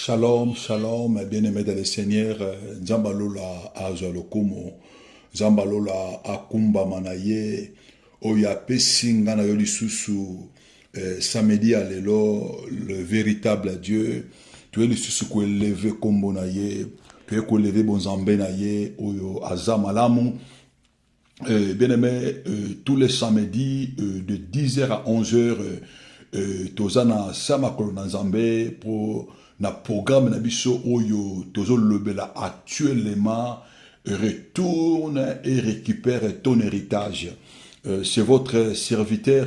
Shalom, shalom, bien-aimés dans le Seigneur, Nzambalola Azalokumo, Nzambalola Akumba Manaye, Oya Pesingana Yolisusu, samedi à l'élo, le véritable Dieu, tu es le susu qui est levé comme naye, tu es qui est levé bonzambe naye, Oyo Azamalamu, bien-aimés, tous les samedis de 10h à 11h, Tozana Samakolo Nzambe pour na programme na biso oyo tozo lobela actuellement retourne et récupère ton héritage. C'est votre serviteur,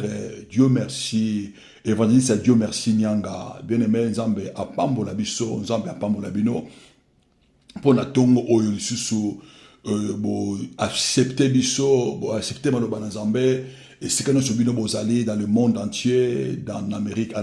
Dieu merci, évangéliste Dieu merci Nyanga, bien-aimé Nzambe apambola biso, Nzambe apambola bino, pona tongo oyo lisusu bo accepter biso, bo accepter maloba na Nzambe, et c'est que nous sommes bozali dans le monde entier, en Amérique,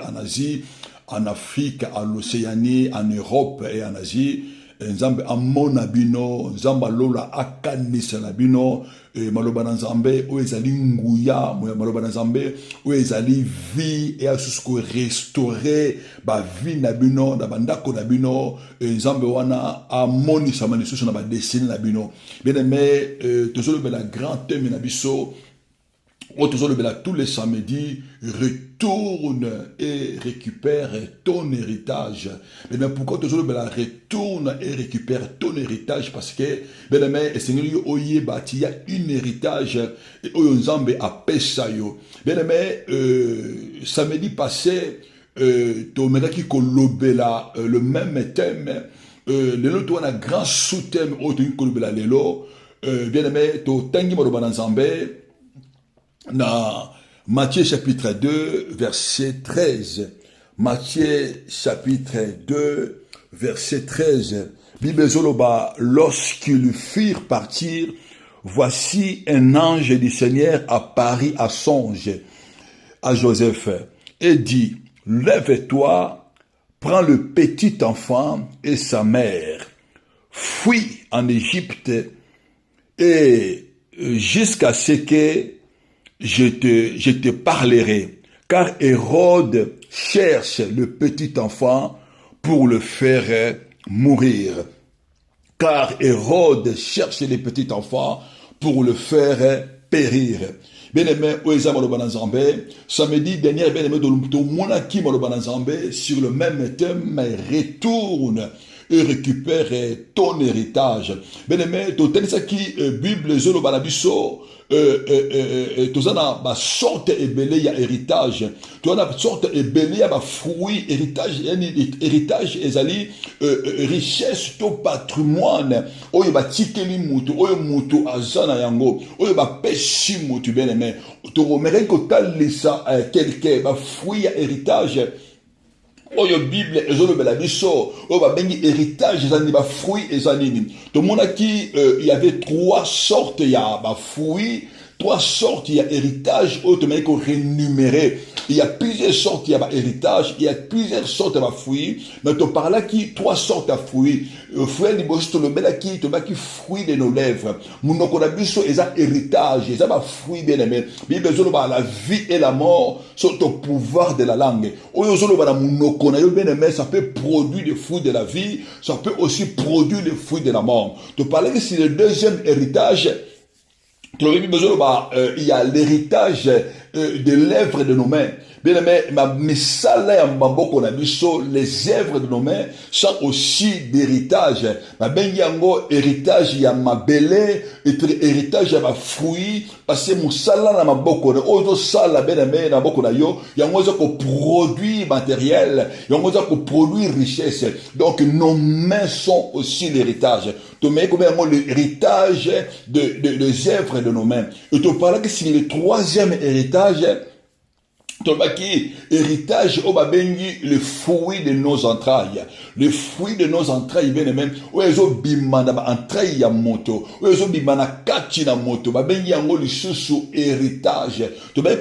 en Asie, en Afrique, en l'Océanie, en Europe et en Asie. Nzambe amona bino, Nzamba lola akanisa na bino, maloba na Nzambe, o ezali nguya, maloba na Nzambe, o ezali vie, et asusko restaurer, ba vie na bino, na bandako na bino, Nzambe wana amoni sa manisusu na ba destiny na bino. Bien aimé, tozolo bela grand thème na biso, tous les samedis, retourne et récupère ton héritage. Mais pourquoi toujours retourne et récupère ton héritage? Parce que, bien aimé, Seigneur, il y a un héritage et Nzambe a pesayo. Bien aimé, samedi passé, Tomera qui kolobela le même thème, le lot on a grand sous-thème au kolobela lelo. Bien aimé, to tangi maloba Nzambe. Dans Matthieu chapitre 2, verset 13. Matthieu chapitre 2, verset 13. Bible Zoloba, lorsqu'ils furent partir, voici un ange du Seigneur apparut à songe à Joseph et dit, lève-toi, prends le petit enfant et sa mère, fuis en Égypte et jusqu'à ce que je te parlerai, car Hérode cherche le petit enfant pour le faire mourir. Car Hérode cherche le petit enfant pour le faire périr. Bien-aimé, samedi dernier, bien-aimé, sur le même thème, retourne et récupère ton héritage. Bien-aimé, tout ça qui Bible zolo balabiso, tozana ba sorte ebele ya héritage, tozana sorte ebele ya ba fruit héritage, héritage ezali richesse to patrimoine oyo ba tikeli mutu oyo mutu azana yango oyo ba peshi mutu. Bien-aimé, to remercie ko talisa quelqu'un ba fruit ya héritage oyo Bible ezolobela biso oyo babengi héritage ezali ba fruit ezali to mona ki il y avait trois sortes ya ba fruit, trois sortes, il y a héritage, automatiquement rémunéré. Il y a plusieurs sortes, il y a héritage, il y a plusieurs sortes de fruits. Mais tu parles là qui trois sortes de fruits. Fruits de bosto le bel qui tu qui fruits de nos lèvres. Mon okonabiso est un héritage, est un fruit bien aimé. Bible zolo ba la vie et la mort sont au pouvoir de la langue. Oyo zolo ba mon okonayo bien aimé, ça peut produire des fruits de la vie, ça peut aussi produire des fruits de la mort. Tu parles que c'est le deuxième héritage. Il y a l'héritage de l'œuvre de nos mains. Bien aimé, les œuvres de nos mains sont aussi d'héritage. Héritage, il y a ma belé, héritage, il y a ma fruit, parce que mon sala na maboko, ozo sala bien aimé na boko na yo, il y a mozo ko produit matériel, il y a mozo ko produit richesse. Donc nos mains sont aussi l'héritage. Tu mets comme l'héritage des œuvres de nos mains. Et tu parles que c'est le troisième héritage. Tobaki, héritage, obabengi, le fruit de nos entrailles. Le fruit de nos entrailles, bien même, oezo bimana ba entrailles ya moto, oezo bimana kati na moto, babengi yango lisusu héritage. Tobaki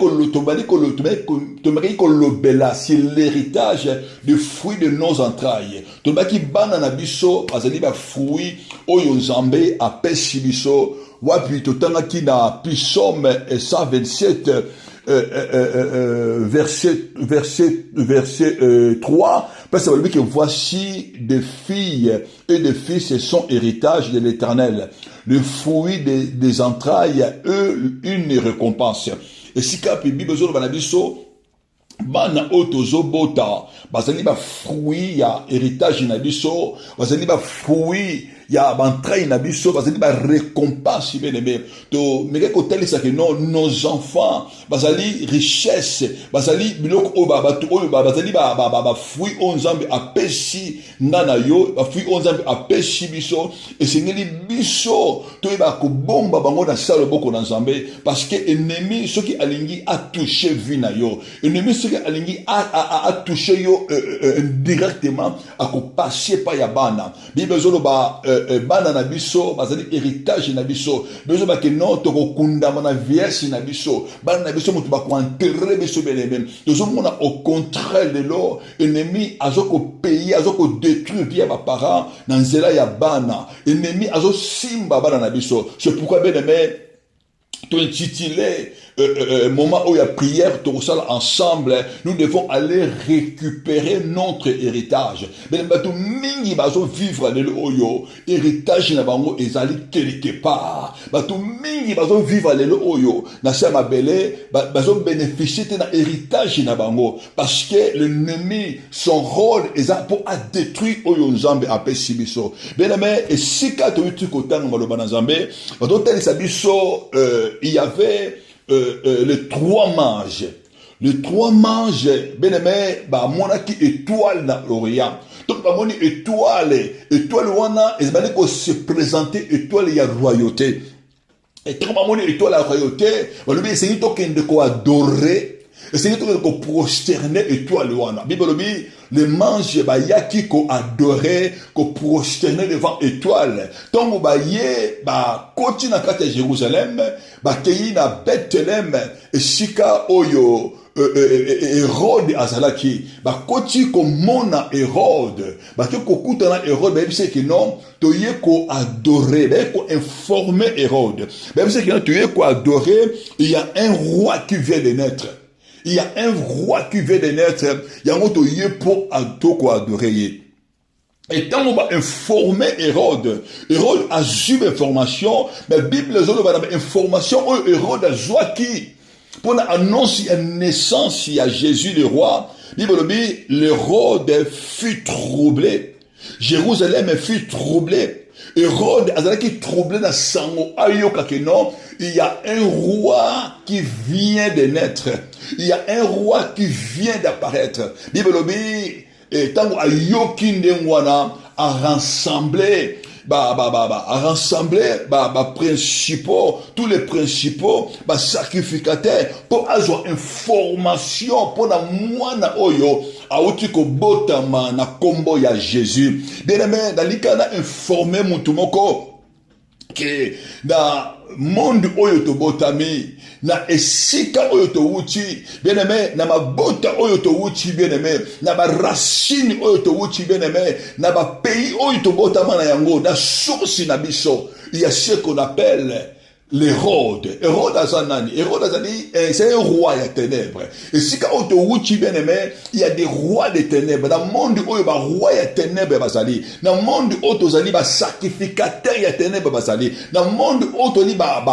ko lobela, c'est l'héritage du fruit de nos entrailles. Tobaki bana na biso, azali ba fruit, oyo Nzambe apesi biso, wapi totanga ki na Psaume 127, verset 3, parce que ça veut dire que voici des filles et des fils sont héritage de l'Éternel. Le fruit des entrailles, eux, une récompense. Et si kapi bibezo banabiso, bana otozo bota, bazali ba fruit ya héritage na biso, bazali ba fruit ya bantraille na biso, bazali ba récompense bien aimé. To meke ko telisa que non, nos enfants bazali richesse, bazali biloko o ba batu o ba bazali ba fruit on zambe apesi ngana yo, ba fruit on zambe apesi biso, et sengeli biso to ba ko bomba bango na salo boko na zambe, parce que ennemi ce qui alingi a touché vie na yo, ennemi ce qui alingi a touché yo directement a ko passer pa ya bana. Bible zolo ba bana na biso bazali héritage na biso, bezo ba ke non to ko kunda na vierge na biso, bana na biso mutu ba ko enterrer biso beleben. Tozo mona au contraire de l'or, ennemi azoko payer, azoko détruire via ba parents na nzela ya bana, ennemi azo simba bana na biso. C'est pourquoi bien aimé to intitulé moment où il y a prière, tout ça ensemble, nous devons aller récupérer notre héritage. Mais bato mingi bazo vivre le oyo, héritage na bango ezali quelque part. Bato mingi bazo vivre le oyo, na sama belé, bazo bénéficier de na héritage na bango, parce que l'ennemi, son rôle est pour détruire oyo nzambe apé sibiso. Bien mais et si kato yutu kotanga maloba na nzambe, bato teli sabiso il y avait les trois mages. Les trois mages, bien aimé, bah, monaki étoile dans l'Orient. Donc, bah, mon étoile, wana, et bah, qu'on se présenter étoile, il y a royauté. Et quand bah, mon étoile, la royauté, bah, le bien, c'est une token de quoi adorer. Et c'est une token de quoi prosterner étoile, wana. Bible, les mages, bah, yaki ko adorer, ko prosterner devant étoile. Donc, bah, yé, bah, continue à Jérusalem, bah, keyi na Bethlehem, et shika oyo, Hérode azalaki, bah, koti ko mona Hérode, bah, ke ko kutana Hérode, bah, c'est que non, toye ko adorer, bah, ko informer Hérode, bah, c'est que non, toye ko adorer, il y a un roi qui vient de naître. Il y a un roi qui vient de naître, il y a un autre pour adorer. Et quand on va informer Hérode, Hérode a su l'information, mais la Bible a information, Hérode a joué qui? Pour annoncer la naissance à Jésus le roi, la Bible dit, l'Hérode fut troublé, Jérusalem fut troublé. Hérode a qui troublé dans sango ayoka que non, il y a un roi qui vient de naître. Il y a un roi qui vient d'apparaître. Bible dit, et tant ayoki ndengwana a rassemblé principaux, tous les principaux, sacrificateurs, pour avoir information, pour la moine oyo, a outi ko botama na kombo ya Jésus. Bien aimé, dans l'ikana informé mutumoko, que dans monde oyo to botami, na esika oyo to uchi, bien aimé, na mabota oyo to uchi, bien aimé, na ba racine oyo to uchi, bien aimé, na ba pays oyo to botama na yango, na source na biso, il y a ce qu'on appelle l'Hérode. Hérode Azanani. Hérode Azani, c'est un roi des ténèbres. Et si quand on te ouchi bien aimé, il y a des rois des ténèbres. Dans le monde où il y a roi des ténèbres, basali. Dans le monde où il y a sacrificateur des ténèbres, basali. Dans le monde où il y a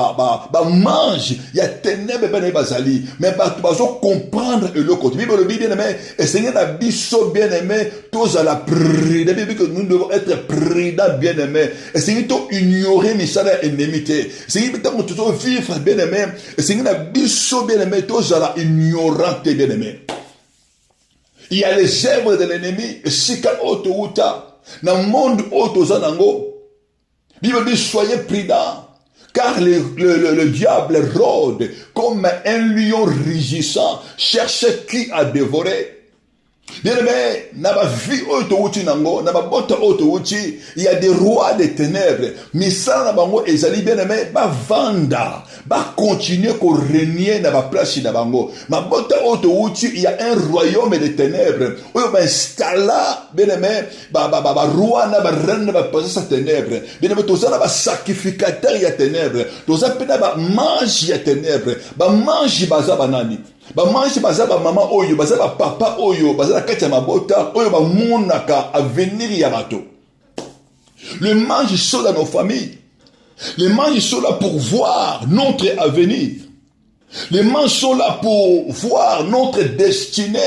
mange, il y a ténèbres, basali. Mais tu vas comprendre le côté. Bible bien aimé, et Seigneur a biso bien aimé, tous à la prudence. Que nous devons être prudents bien aimé. Et Seigneur, tu ignorer mes salaires ennemité. Seigneur, toujours vivre bien aimé, et c'est une biso bien aimé, tous à la ignorante bien aimé. Il y a les œuvres de l'ennemi, et si quand auto uta, dans le monde auto zanango, Bible dit soyez prudents, car le diable rôde comme un lion rugissant, cherche qui a dévoré. Bien aimé, na ba vie auto uchi nango, na ba bota auto uchi, il y a des rois des ténèbres. Misala na bango ezali bien aimé, ba vanda, ba continuer ko régner na ba place na bango. Ma bota auto uchi, il y a un royaume des ténèbres. Oyo ba installa, bien aimé, ba roi na ba reine na ba passer sa ténèbres. Bien aimé, toza na ba sacrificateur ya ténèbres. Toza pena ba mange ya ténèbres. Ba mange baza banani. Ba manche baza ba mama oyo, baza ba papa oyo, baza la kati ya mabota oyo ba monaka avenir ya bato. Les manches sont dans nos familles. Les manches sont là pour voir notre avenir. Les manches sont là pour voir notre destinée.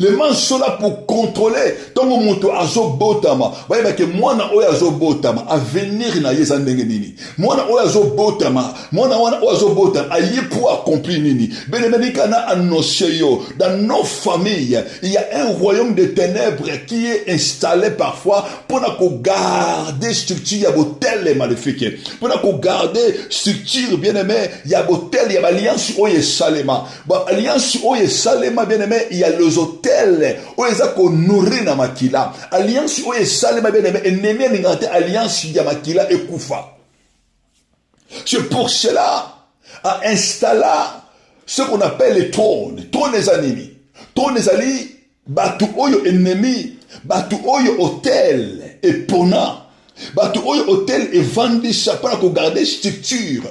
Les manches sont là pour contrôler. Tant que mon azo botama, voyez que moi na oya azo botama, avenir na yesa ndenge nini. Moi na oya azo botama, moi na oya azo botama, aye pour accomplir nini. Benemeni kana annoncé yo. Dans nos familles, il y a un royaume de ténèbres qui est installé parfois pour garder structure ya botel maléfique. Pour garder structure bien aimé, il y a botel, il y a alliance oye salema. Bon alliance oye salema bien aimé, il y a les hôtel oyo ko nourrir na makila alliance oyo salema bien aimé ennemi n'ingate alliance ya makila ekufa. C'est pour cela a installé ce qu'on appelle les trônes des ennemis. Trônes des ennemis batu oyo ennemi batu oyo hôtel et pona batu oyo hôtel et vendi ça pour garder structure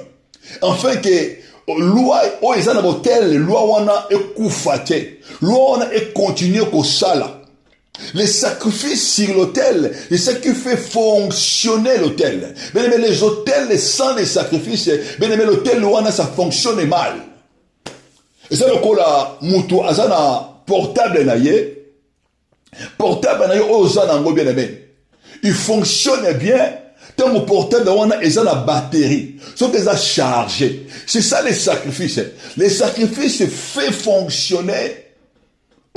enfin que loi o ezana botel loi wana ekufa te loi wana e continuer ko sala les sacrifices sur l'autel c'est ce qui fait fonctionner l'autel mais les hôtels sans les sacrifices mais l'autel wana ça fonctionne mal et ça le kola mutu azana portable na ye ozana ngo bien aimé il fonctionne bien. Tant que portable est la batterie, sauf qu'ils ont chargé. C'est ça les sacrifices. Les sacrifices fait fonctionner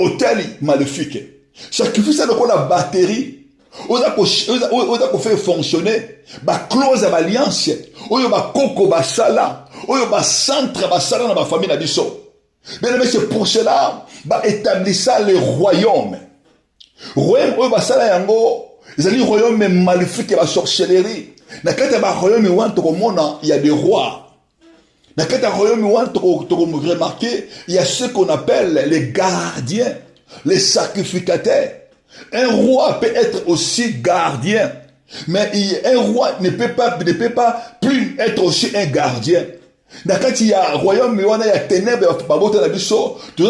hôtel maléfique. Sacrifice c'est la batterie. On a fait fonctionner. Ba close à alliance. On ba koko ba sala. On ba centre ba sala dans ma famille na biso. Bien aimé c'est pour cela ba établir ça le royaume. Royaume on ba sala yango. Les alliés royaumes maléfiques et la sorcellerie. Dans le royaume il y a des rois. Dans le royaume remarquer, il y a ce qu'on appelle les gardiens, les sacrificateurs. Un roi peut être aussi gardien, mais un roi ne peut pas plus être aussi un gardien. Dans il y a royaume il y a ténèbres, il y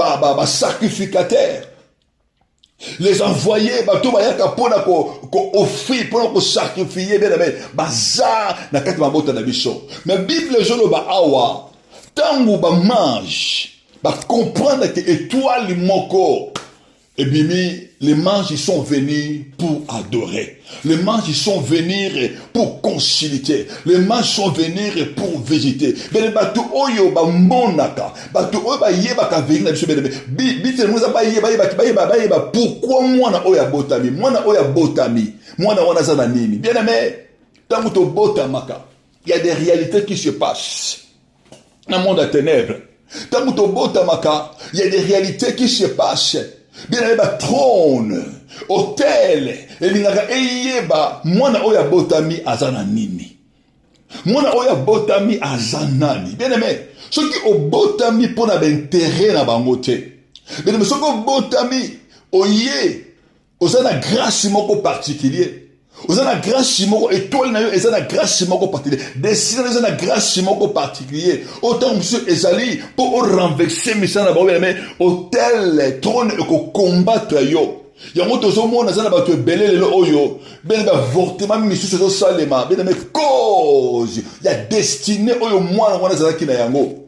a sacrificateurs. Les envoyés bato bayaka pona ko offrir pona ko sacrifier bien aimé bazar na kati mabota na biso mais bible jolo ba awa tangu ba mange ba comprendre que étoile moko et bimi les manges ils sont venus pour adorer les manges ils sont venus pour concilier les manges sont venus pour visiter mais bato oyo ba monaka bato oyo ba yeba ka venir na biso bene bitle muza ba yeba pourquoi mwana oyo abotami mwana wana za na nini bien aimé tangu to botamaka il y a des réalités qui se passent dans le monde à ténèbres tangu to botamaka il y a des réalités qui se passent. Bien aimé ba trône hôtel elingaka eyeba mwana oya botami azana nini mwana oya botami azanani bien aimé soki obotami pona ba intérêt na bango te bien aimé soki obotami oye ozana grâce moko particulier ozana grâce moko étoile na yo ezana grâce moko particulier destination ezana grâce moko particulier autant monsieur ezali pour renverser misana ba mais hôtel trône et ko combattre yo yango tozomona zana bato ebele lelo oyo ben avortement misusu zo salema ben mais cause ya destinée oyo mwana wana zalaki na yango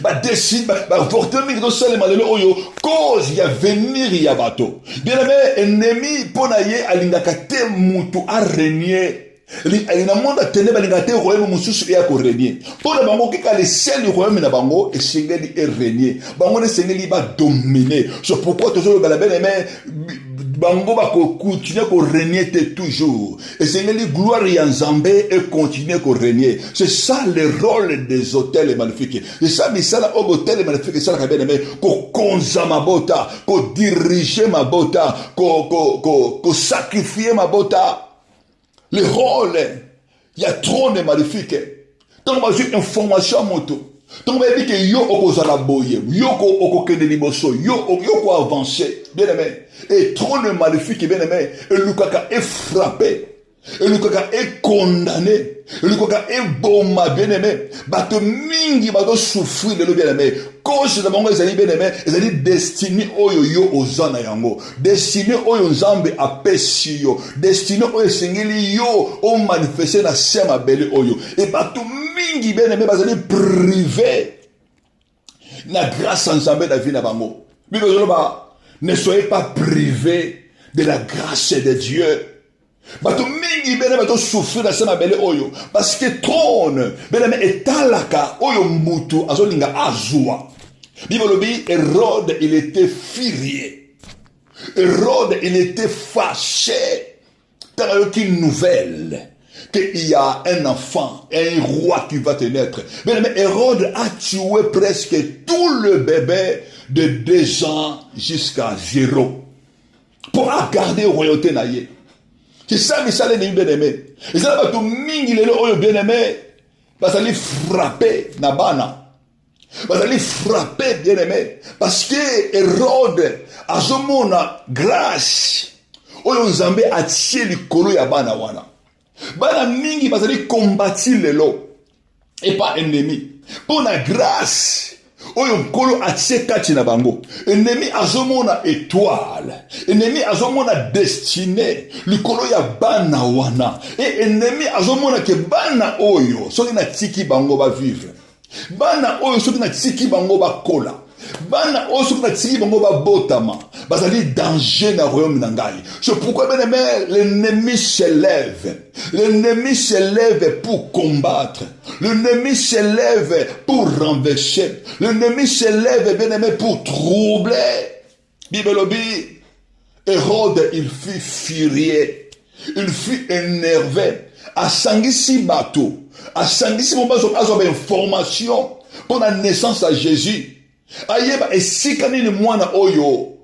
ba décide ba avortement zo salema lelo oyo cause ya venir ya bato bien aimé ennemi pona ye alingaka te mutu a régner alina monde ténèbres alingaka te royaume mususu ya ko régner pona bango kika le ciel du royaume na bango et sengeli et régner bango ne sengeli ba dominer c'est pourquoi toujours ba bien aimé bango ba ko continuer ko régner toujours. Et c'est que gloire ya Nzambe et continuer ko régner. C'est ça le rôle des hôtels magnifiques. C'est ça misala au hôtel magnifique ça ka bien aimé ko konza mabota, ko diriger mabota, ko sacrifier mabota. Le rôle il y a trop de magnifiques. Donc moi j'ai information moto. Donc on dit que yo okozala boye, yo okokende liboso, yo ko avancer, bien aimé. Et trop de maléfiques, bien aimé, et Lukaka est frappé, et Lukaka est condamné, et Lukaka est bomba, bien aimé. Bato mingi bato souffrir de le bien aimé. Cause de mon bien aimé, ils allaient destiné oyo yo ozana yango, destiné oyo nzambe apesi yo, destiné oyo sengeli yo o manifester na sema belle oyo. Et bato mingi bien aimé bazali privé na grâce ensemble na vie na bango. Ne soyez pas privés de la grâce de Dieu. Bato mingi bien aimé bato souffrir na sema belle oyo parce que trône bien aimé etalaka oyo mutu azolinga azwa. Bibolobi, Hérode, il était furieux. Hérode, il était fâché. T'as une nouvelle qu'il y a un enfant, un roi qui va te naître. Mais Hérode a tué presque tout le bébé de 2 ans jusqu'à 0 pour garder la royauté naïe. C'est ça, mais ça les bien aimé. Et ça va tout mingi les bien aimé parce qu'il frapper Nabana. Vous allez frapper, bien aimé, parce que Hérode a zomona grâce. Oyo Nzambe a tié likolo ya bana wana. Bana mingi bazali combattre lelo et pas ennemi. Pour la grâce, oyo nkolo a tié kati na bango. Ennemi a zomona étoile. Ennemi a zomona destinée. Likolo ya bana wana. Et ennemi a zomona ke bana oyo soki na tiki bango ba vivre. Bana oyo soki na tiki bango ba kola. Bana oyo soki na tiki bango ba botama. Bazali danger na royaume na ngai. C'est pourquoi bien aimé, l'ennemi se lève. L'ennemi se lève pour combattre. L'ennemi se lève pour renverser. L'ennemi se lève bien aimé pour troubler. Bibelobi, Hérode il fut furieux. Il fut énervé. A sangisi bateau. A sangisi mon bateau a une information pour la naissance à Jésus. Ayeba esikani ni mwana oyo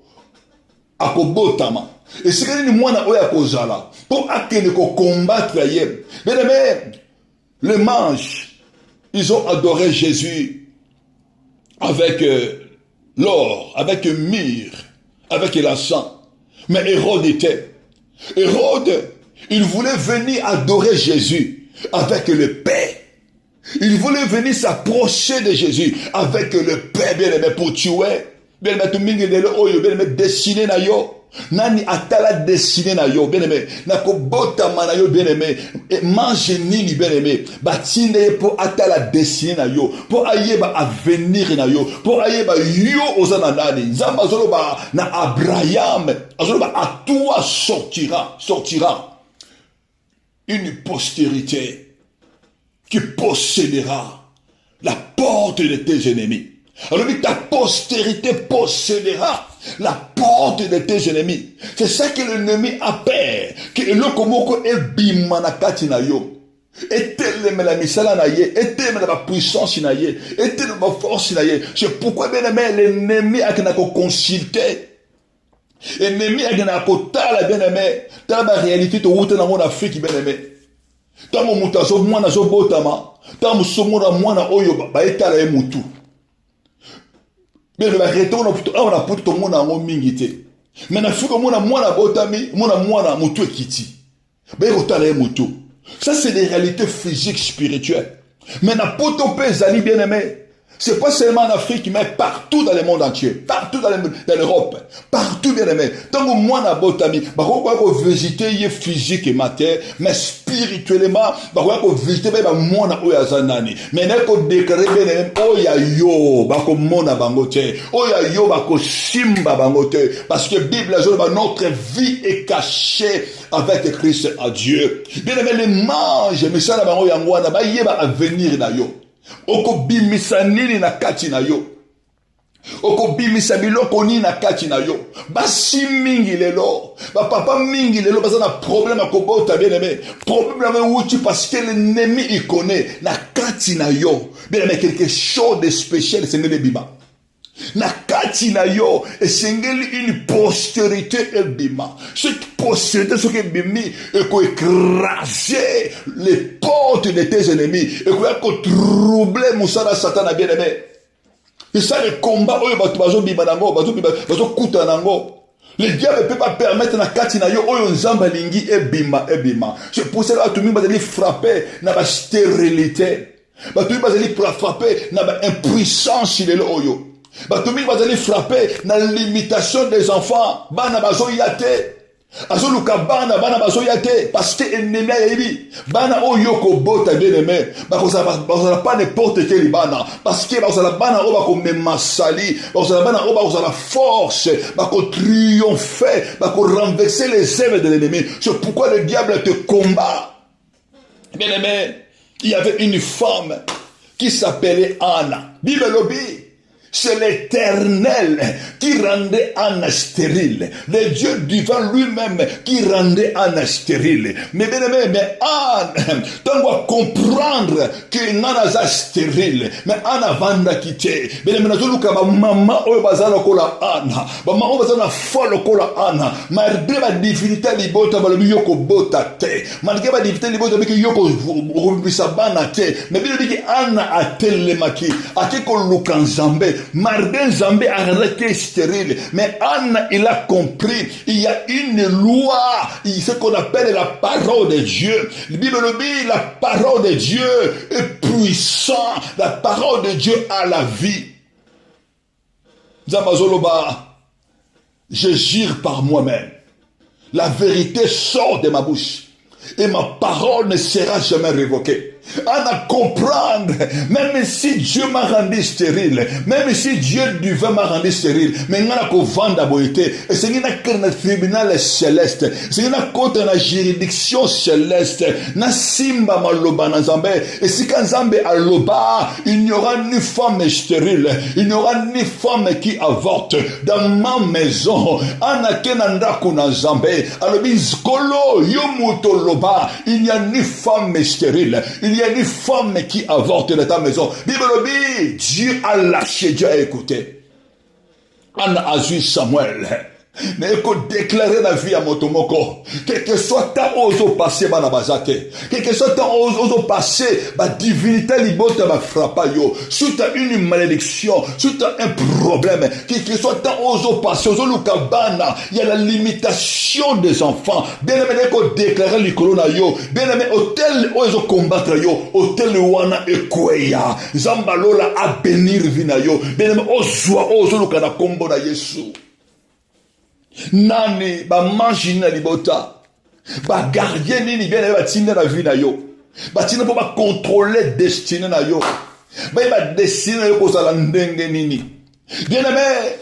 akobotama. Esikani ni mwana oyo akozala pour akende ko combattre ayeb. Bien aimé, les mages, ils ont adoré Jésus avec l'or, avec myrrhe, avec l'encens. Mais Hérode était. Hérode, il voulait venir adorer Jésus avec le paix. Il voulait venir s'approcher de Jésus avec le paix, bien aimé, pour tuer. Bien aimé, tout mingi de l'oyo, bien aimé, destiné na yo. Nani atala destiné na yo, bien aimé. Nako bota mana yo, bien aimé. Mange nini, bien aimé. Batine pour atala destiné na yo. Pour ayeba avenir na yo. Pour ayeba yo ozana nani. Zamba zoloba na Abraham. Zoloba à toi sortira une postérité qui possédera la porte de tes ennemis. Alors ta postérité possédera la porte de tes ennemis. C'est ça que l'ennemi a peur. Que l'okomoko est bimanakati na yo. Et tel la misala na ye, et tel la puissance na ye, et tel la force na ye. C'est pourquoi bien aimé l'ennemi a qu'on consulté. L'ennemi a qu'on tala bien aimé. Dans la réalité, tu routes dans mon Afrique bien aimé. Tamo mutazo mwana zo botama, tamo somora mwana oyo ba etala e mutu. Bien le retourne plutôt on a pour tout monde en mingité. Mais na fuko mwana botami, mwana mutu ekiti. Ba etala e mutu. Ça c'est des réalités physiques spirituelles. Mais na poto pe zali bien aimé. C'est pas seulement en Afrique, mais partout dans le monde entier. Partout dans l'Europe. Partout, bien aimé. Tant que moi, na botami, bah, on va visiter, y physique et matière, mais spirituellement, bah, on va visiter, bah, moi, na oya zanani. Mais, n'a qu'on déclarer, bien aimé, oya yo, bah, comme mon bangote. Oya yo, bah, comme simba bangote. Parce que Bible, notre vie est cachée avec Christ à Dieu. Bien aimé, les mages, mais ça, la bango yangwana, bah, y va venir na yo. Oko bimisa nini na kati na yo. Oko bimisa biloko nini na kati na yo. Basi mingi lelo. Papa mingi lelo baza na problème à kobota bien aimé. Problème là où tu parce que l'ennemi il connaît na kati na yo. Bien aimé quelque chose de spécial c'est ngele bima. Na kati na yo esengeli une postérité ebima. Cette postérité ce que bimi et ko écraser les portes de tes ennemis et ko troubler musala Satan bien aimé. C'est ça le combat oyo bato bazo bima nango bazo kuta nango. Le diable ne peut pas permettre na kati na yo oyo nzamba lingi ebima. C'est pour cela que tout le monde va aller frapper na ba stérilité. Tout le monde va aller frapper na ba impuissance lelo oyo. Tout le monde va aller frapper na limitation des enfants. Bana bazo yate. Azo luka bana bazo yate parce que ennemi yebi bana oyo ko bota bien aimé ba pas n'importe quel bana parce que ba la bana o ba ko memasali ba la bana o ba la force ba ko triompher ba ko renverser les œuvres de l'ennemi. C'est pourquoi le diable te combat. Bien aimé, il y avait une femme qui s'appelait Anna. Bible lobby. C'est l'Éternel qui rendait Anna stérile. Le Dieu divin lui-même qui rendait Anna stérile. Mais bien aimé, mais Anne, tu dois comprendre que Anna est stérile. Mais Anna vanda quitter. Bien aimé, tu dois maman oyo bazala kola Anna. Maman oyo bazala folle kola Anna. Malgré la divinité libota balobi yoko bota te. Malgré la divinité libota biki yoko bisabana te. Mais bien aimé, Anna a telemaki. Ake ko lukanzambe. Marden Zambé a arrêté stérile. Mais Anne, il a compris. Il y a une loi. Ce qu'on appelle la parole de Dieu. La Bible dit, la parole de Dieu est puissante. La parole de Dieu a la vie. Zamazoloba, je jure par moi-même. La vérité sort de ma bouche. Et ma parole ne sera jamais révoquée. À comprendre, même si Dieu m'a rendu stérile, même si Dieu divin m'a rendu stérile, mais il y a un vendre boité, et c'est un tribunal céleste, c'est une contre la juridiction céleste, na simba maloba na Zambé, et si quand Zambé a loba, il n'y aura ni femme stérile, il n'y aura ni femme qui avorte dans ma maison, anakenanda kuna Zambé, alobis kolo yomuto loba, il n'y a ni femme stérile, il y a une femme qui avorte dans ta maison. Bible dit, Dieu a lâché, Dieu a écouté. Anna a vu Samuel. Mais il faut déclarer la vie à Motomoko. Quel que soit ta ozo passé, banabazate. Quel que soit ta ozo passé, ma divinité libota ma frappa yo. Si tu as une malédiction, si tu as un problème, quel que soit ta ozo passé, ozo lukabana, il y a la limitation des enfants. Bien aimé, il faut déclarer l'icône yo. Bien aimé, hôtel ozo combattre yo, hôtel wana ekweya. Zambalola a bénir vina yo. Bien aimé, ozo lukana kombo na Yesu. Nani ba manjina libota ba gardien nini bien ba tina la vie na yo ba tina pour ba contrôler destinée na yo ba destinée yo ko sala ndenge nini bien aimé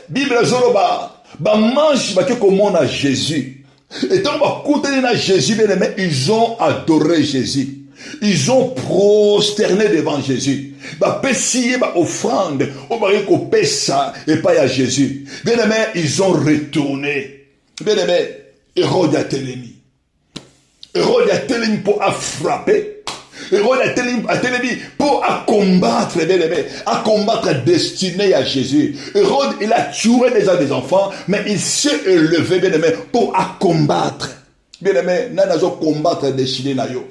Bible zoloba ba mange ba ke komona Jésus et tant ba kouteni na Jésus bien aimé ils ont adoré Jésus. Ils ont prosterné devant Jésus. Bah, pessier, bah, offrande, au mari qu'on pessa et pas à Jésus. Bien aimé, ils ont retourné. Bien aimé, Hérode a télémi. Hérode a télémi pour frapper. Hérode a télémi pour combattre, bien aimé, à combattre la destinée à Jésus. Hérode, il a tué déjà des enfants, mais il s'est élevé, bien aimé, pour combattre. Bien aimé, n'a combattre la destinée na yo.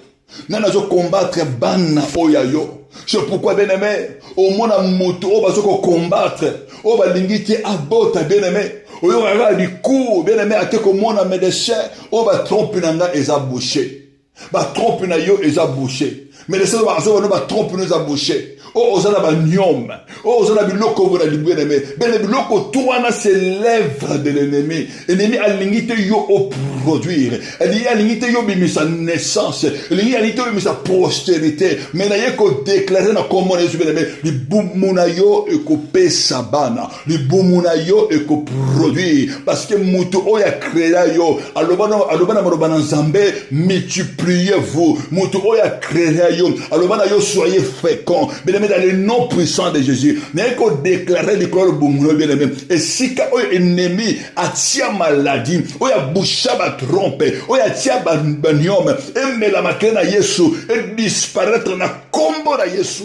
Nanazo combattre bana oyayo. C'est pourquoi bien aimé, au moins la moto, on va se combattre. On va l'ingiter à bota bien aimé. On va avoir du coup, bien aimé, à quelque monde à médecin, on va tromper nanga et ça boucher. Va tromper na yo et ça boucher. Mais les gens va tromper nous à boucher. Oh, osana ba nyom. Oh, osana biloko bona di bien aimé. Ben biloko toana c'est l'œuvre de l'ennemi. L'ennemi a l'ingité yo au produire. L'ennemi a l'ingité yo bimi sa naissance. L'ennemi a l'ingité yo bimi sa postérité. Mais na yeko déclarer na comment les bien aimé. Li bumuna yo e ko pesa bana. Li bumuna yo e ko produire. Parce que mutu oya créé yo. Alobana marobana nzambe multipliez-vous. Mutu oya créé yo. Alobana yo soyez féconds. Mais Bien-aimé, dans le nom puissant de Jésus, n'est qu'on déclarer le corps bongo, bien-aimé. Et si quand ennemi a tia maladie, ou a boucha ba trompe, ou a tia ba banyom, et me la makena Yesu, et disparaître na combo na Yesu.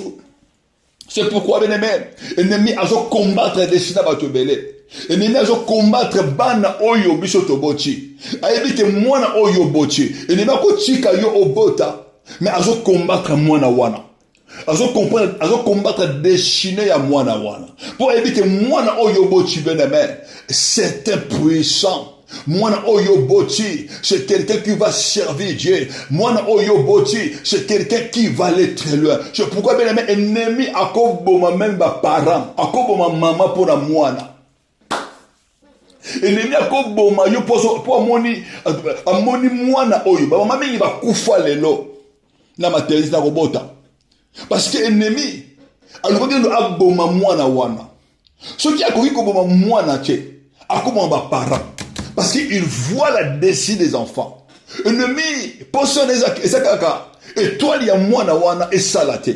C'est pourquoi, bien-aimé, ennemi a combattre des sina batobele. Ennemi a combattre bana oyo biso tobochi. Ayebi mwana oyo bochi. Ennemi a tika yo obota. Mais a combattre mwana wana. A combattre destiné ya mwana wana. Pour éviter mwana oyo bochi, bien-aimé, c'est un puissant. Mwana Oyoboti, c'est quelqu'un qui va servir Dieu. Mwana Oyoboti, c'est quelqu'un qui va aller très loin. C'est pourquoi, bien aimé, ennemi a koboma même ba parents, a koboma maman pour la mwana. Ennemi a koboma yo pour amoni mwana oyo. Ba maman il va kufa lelo na maternité na robota. Parce que ennemi a le côté a boma mwana wana. Ce qui a koki koboma mwana che, a koboma ba parents. Parce qu'il voit la destinée des enfants. Ennemi, poisson ezakaka. Et toi, il y a mwana wana et salate.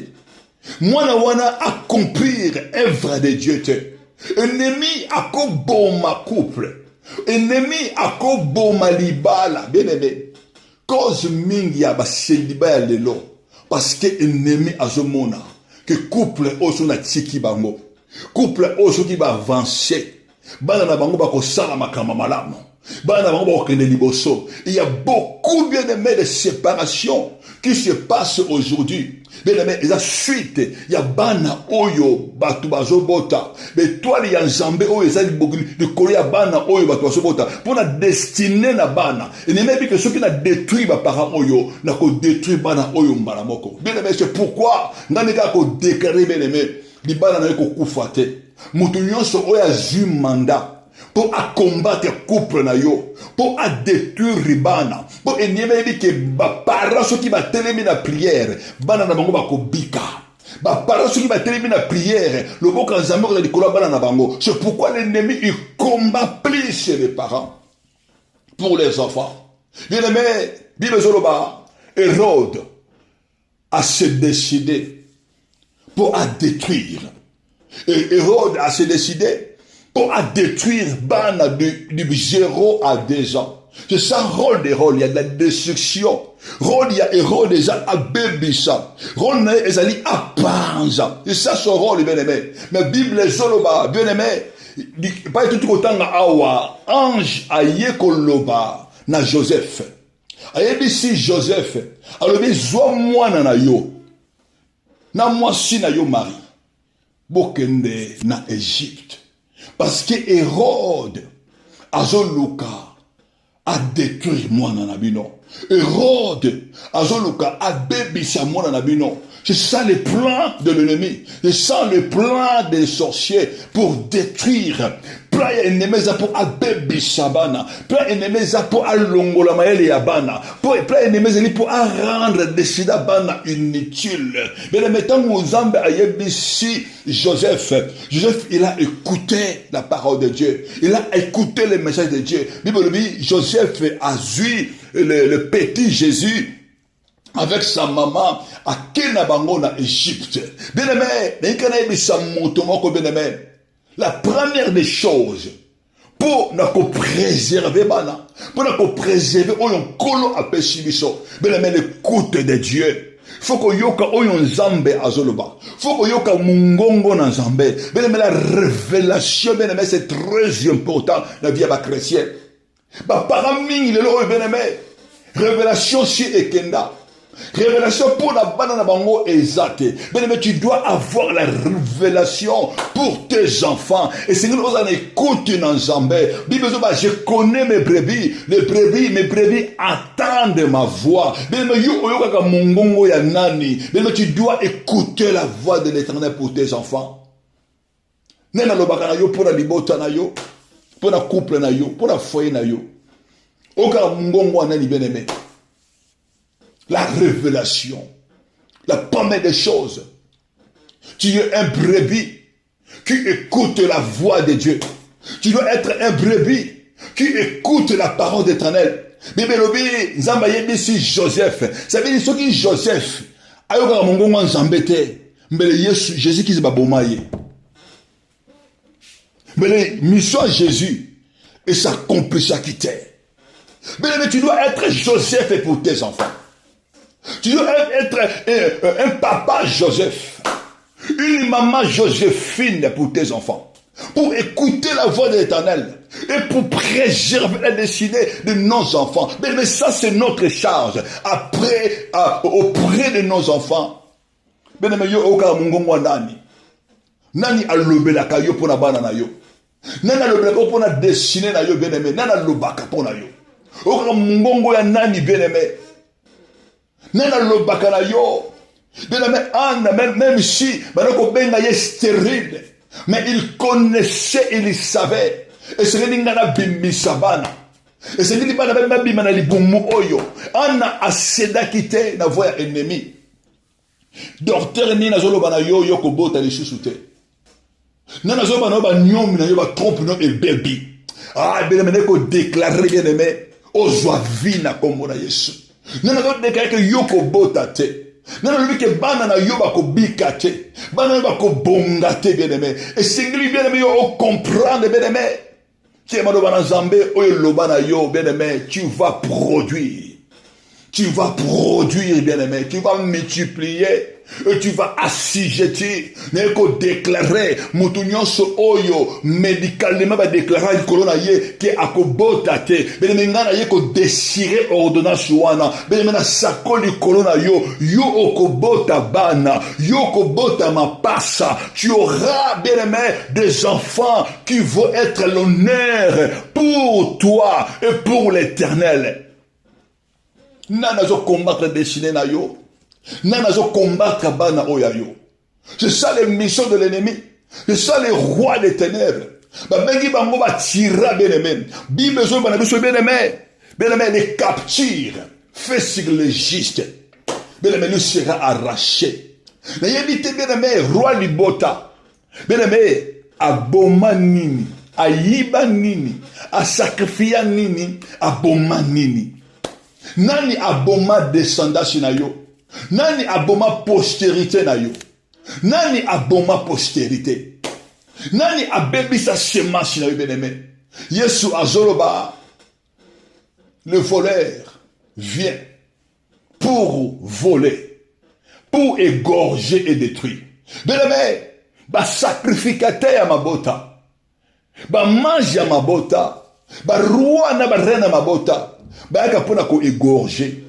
Mwana wana accomplir œuvre de Dieu. Ennemi akoboma couple. Ennemi akoboma libala. Bien aimé. Cause mingi ya baseliba ya lelo. Parce que ennemi azomona. Que couple oso na tiki bango. Couple oso qui va avancer. Bana na bango bako sala makama malamu. Bana na bango bako kende liboso. Il y a beaucoup bien aimé de séparation qui se passe aujourd'hui. Bien aimé, et la suite, il y a bana oyo batu bazo bota. Mais toi il y a nzambe oyo ezali bokili de kolia bana oyo batu bazo bota. Pour la destinée na bana. Et même que ceux qui n'a détruit ba parents oyo na ko détruit bana oyo mbala moko. Bien aimé, c'est pourquoi ngane ka ko déclarer bien aimé, li bana na ko kufa te. Mutu nyonso oyo azui mandat pour combattre couple na yo, pour détruire ribana, pour ennemi que ba parents ceux qui va télémi na prière, bana na bango ba ko bika. Ba parents ceux qui va télémi na prière, le bon quand zamor de kola bana na bango. C'est pourquoi l'ennemi il combat plus chez les parents pour les enfants. Bien aimé, Bible Zoloba, Hérode a se décidé pour détruire. Et Hérode a se décidé pour détruire Bana du 0 à 2 ans. C'est ça le rôle des rôles. Il y a de la destruction. Rôle, il y a Hérode déjà à Bébissa. Rôle, il y a Panza. C'est ça son rôle, bien aimé. Mais Bible Zoloba, bien aimé, pas tout autant à Awa, ange à Yekoloba, na Joseph. Ayebi si Joseph, alors il zoa moi na yo. Na moi si na yo mari. Bokende na Égypte. Parce que Hérode, Azoluka, a détruit moi na nabino. Hérode, Azoluka, a bébissa moi na nabino. C'est ça le plan de l'ennemi. C'est ça le plan des sorciers pour détruire. Plan ennemi pour bébissa bana. Plan ennemi pour alongola maele ya bana. Plan ennemi pour rendre décida bana inutile. Mais le mettant aux âmes à yebisi Joseph, il a écouté la parole de Dieu. Il a écouté le message de Dieu. Bible dit, Joseph a vu le petit Jésus avec sa maman à Kenabango en Égypte. Bien aimé, la première des choses pour nous préserver bana, pour nous préserver oyon kolo apesibiso. Bien aimé, l'écoute de Dieu. Faut que yoka oyon zambe azoloba. Faut que yoka mungongo na zambe. Bien aimé, la révélation, bien aimé, c'est très important dans la vie à chrétien. Bah parmi les lois, bien aimé, révélation si ekenda. Révélation pour la banane bango exacte. Mais tu dois avoir la révélation pour tes enfants. Et c'est nous on écoute dans Zambé. Bible je connais mes brebis. Mes brebis attendent ma voix. Mais tu dois écouter la voix de l'Éternel pour tes enfants. Nena lobaka na yo pour la libota na yo, pour la couple na yo, pour la foyer na yo. Oka mungongo anani bien-aimé. La révélation, la première des choses. Tu es un brebis qui écoute la voix de Dieu. Tu dois être un brebis qui écoute la parole d'Éternel. Bible lobi nzamba yebi si Joseph. Ça veut dire ce qui Joseph ayoka mongongo nzambete. Mais Jésus qui se bat bomaye. Mais la mission de Jésus et s'accomplit à quitter. Mais tu dois être Joseph pour tes enfants. Tu dois être un papa Joseph. Une maman Joséphine pour tes enfants. Pour écouter la voix de l'Éternel. Et pour préserver la destinée de nos enfants. Mais ça, c'est notre charge. Après, auprès de nos enfants. Nani alobelaka yo pona bana na yo. Nani alobelaka pona destinée na yo bien-aimé. Nani alobaka pona yo. Oka mungongo ya nani bien-aimé. Nani alobaka na yo. Bien-aimé, Anne, même si banako benga ye stérile, mais il connaissait, il savait. Et c'est que n'ingana bimisabana. Et c'est que n'ingana même bimana libumu oyo. Anna a seda quitté na voie ennemi. Docteur ni na zolo bana yo yo ko bota li susute. Na zolo bana ba nyom na yo ba trompe no e baby. Ah bien aimé ko déclarer bien aimé o joie vie na kombo na Yesu. Na zolo déclarer que yo ko bota te. Na lui que bana na yo ba ko bika te. Bana ba ko bonga te bien aimé. Et singli bien aimé yo comprendre bien aimé. Tu es bana Zambé o yo lobana yo bien aimé, tu vas produire. Tu vas produire, bien-aimé. Tu vas multiplier. Et tu vas assujettir. N'est qu'au déclarer. Moutounion so oyo. Médicalement, va déclarer le corona ye. Qui a kobotate. Bien-aimé, ngana ye ko désirer ordonnance wana. Bien-aimé, na sako li corona yo. Yo okobota bana. Yo okobota ma passa. Tu auras, bien-aimé, des enfants qui vont être l'honneur pour toi et pour l'Éternel. Nana zo combattre destinée na yo. Nana zo combattre bana oya yo. C'est ça les missions de l'ennemi. C'est ça les rois des ténèbres. Ba bengi bango ba tira bien-aimé. Bi besoin bana besoin bien-aimé. Bien-aimé les capture. Fait sur le juste. Bien-aimé lui sera arraché. Na yebite bien-aimé roi libota. Bien-aimé aboma nini. Ayiba nini. A sacrifier nini. Aboma nini. Nani aboma descendance na yo. Nani aboma postérité na yo. Nani aboma postérité. Nani abebisa semence na yo bien-aimé. Yesu azoloba. Le voleur vient pour voler, pour égorger et détruire. Bien-aimé, ba sacrificateur ya mabota. Ba mange ya mabota. Ba roi na ba reine ya mabota. Bayaka pona ko égorger.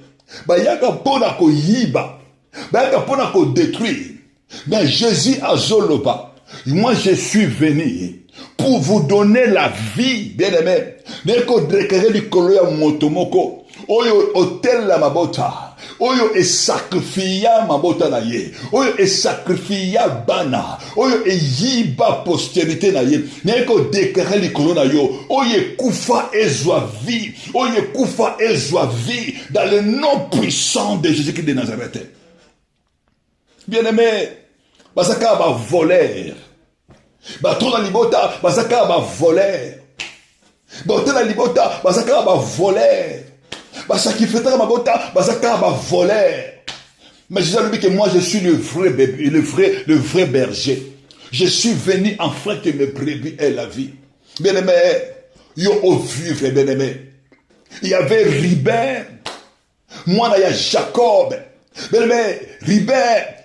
Bayaka pona ko yiba. Bayaka pona ko détruire. Mais Jésus a zoloba. Moi je suis venu pour vous donner la vie, bien-aimé. Neko déclarer du koloya motomoko. Oyo hotel la mabota. Oyo e sacrifia mabota na ye. Oyo e sacrifia bana. Oyo e yiba postérité na ye. Neko déclarer likolo na yo. Oyo kufa ezwa vie. Oyo kufa ezwa vie. Dans le nom puissant de Jésus-Christ de Nazareth. Bien-aimé, basaka ba voleur. Ba tona libota, basaka ba voleur. Ba tona libota, basaka ba voleur. Sacrificateur mabota, basaka ba voleur. Mais Jésus a dit que moi je suis le vrai bébé, le vrai berger. Je suis venu afin que mes brebis aient la vie. Bien-aimé, yo au vivre, bien-aimé. Il y avait Ribin, moi il y a Jacob. Bien-aimé, Ribin,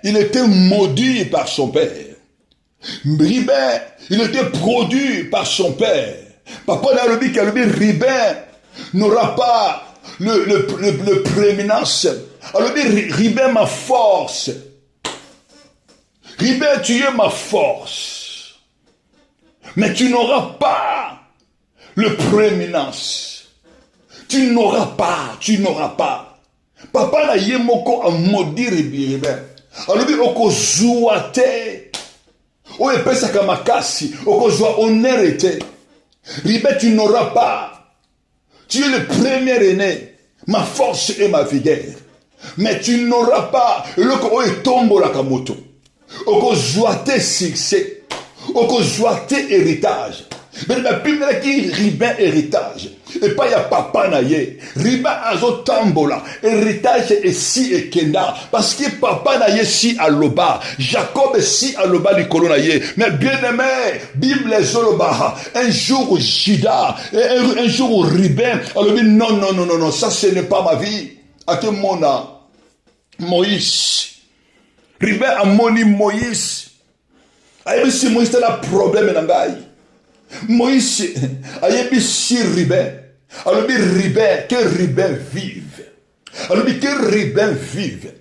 il était maudit par son père. Ribin, il était produit par son père. Papa n'a dit que Ribin n'aura pas le prééminence. Alors Ribin ma force. Ribin tu es ma force. Mais tu n'auras pas le prééminence. Tu n'auras pas. Papa na yemoko a maudit Ribin. Alors oko zouate. O epesa kamakasi. Oko zoa honnêteté. Ribin tu n'auras pas. Tu es le premier aîné, ma force et ma vigueur. Mais tu n'auras pas le ko tombo la kamoto. Oko joate succès. Oko joate héritage. Mais la Bible qui Ribin héritage. Et pas y a papa na ye. Ribin azo tambola. Héritage est si et kenda. Parce que papa na ye si aloba. Jacob si aloba du colon na ye. Mais bien aimé, Bible zoloba. Un jour Jida. Un jour Ribin. Alors non, non, non, non, non. Ça ce n'est pas ma vie. À tout mona. Moïse. Ribin a moni Moïse. Ayebi si Moïse t'as un problème nangai. Moïse ayebi si Ribin. Alors Ribin, que Ribin vive. Alors que Ribin vive.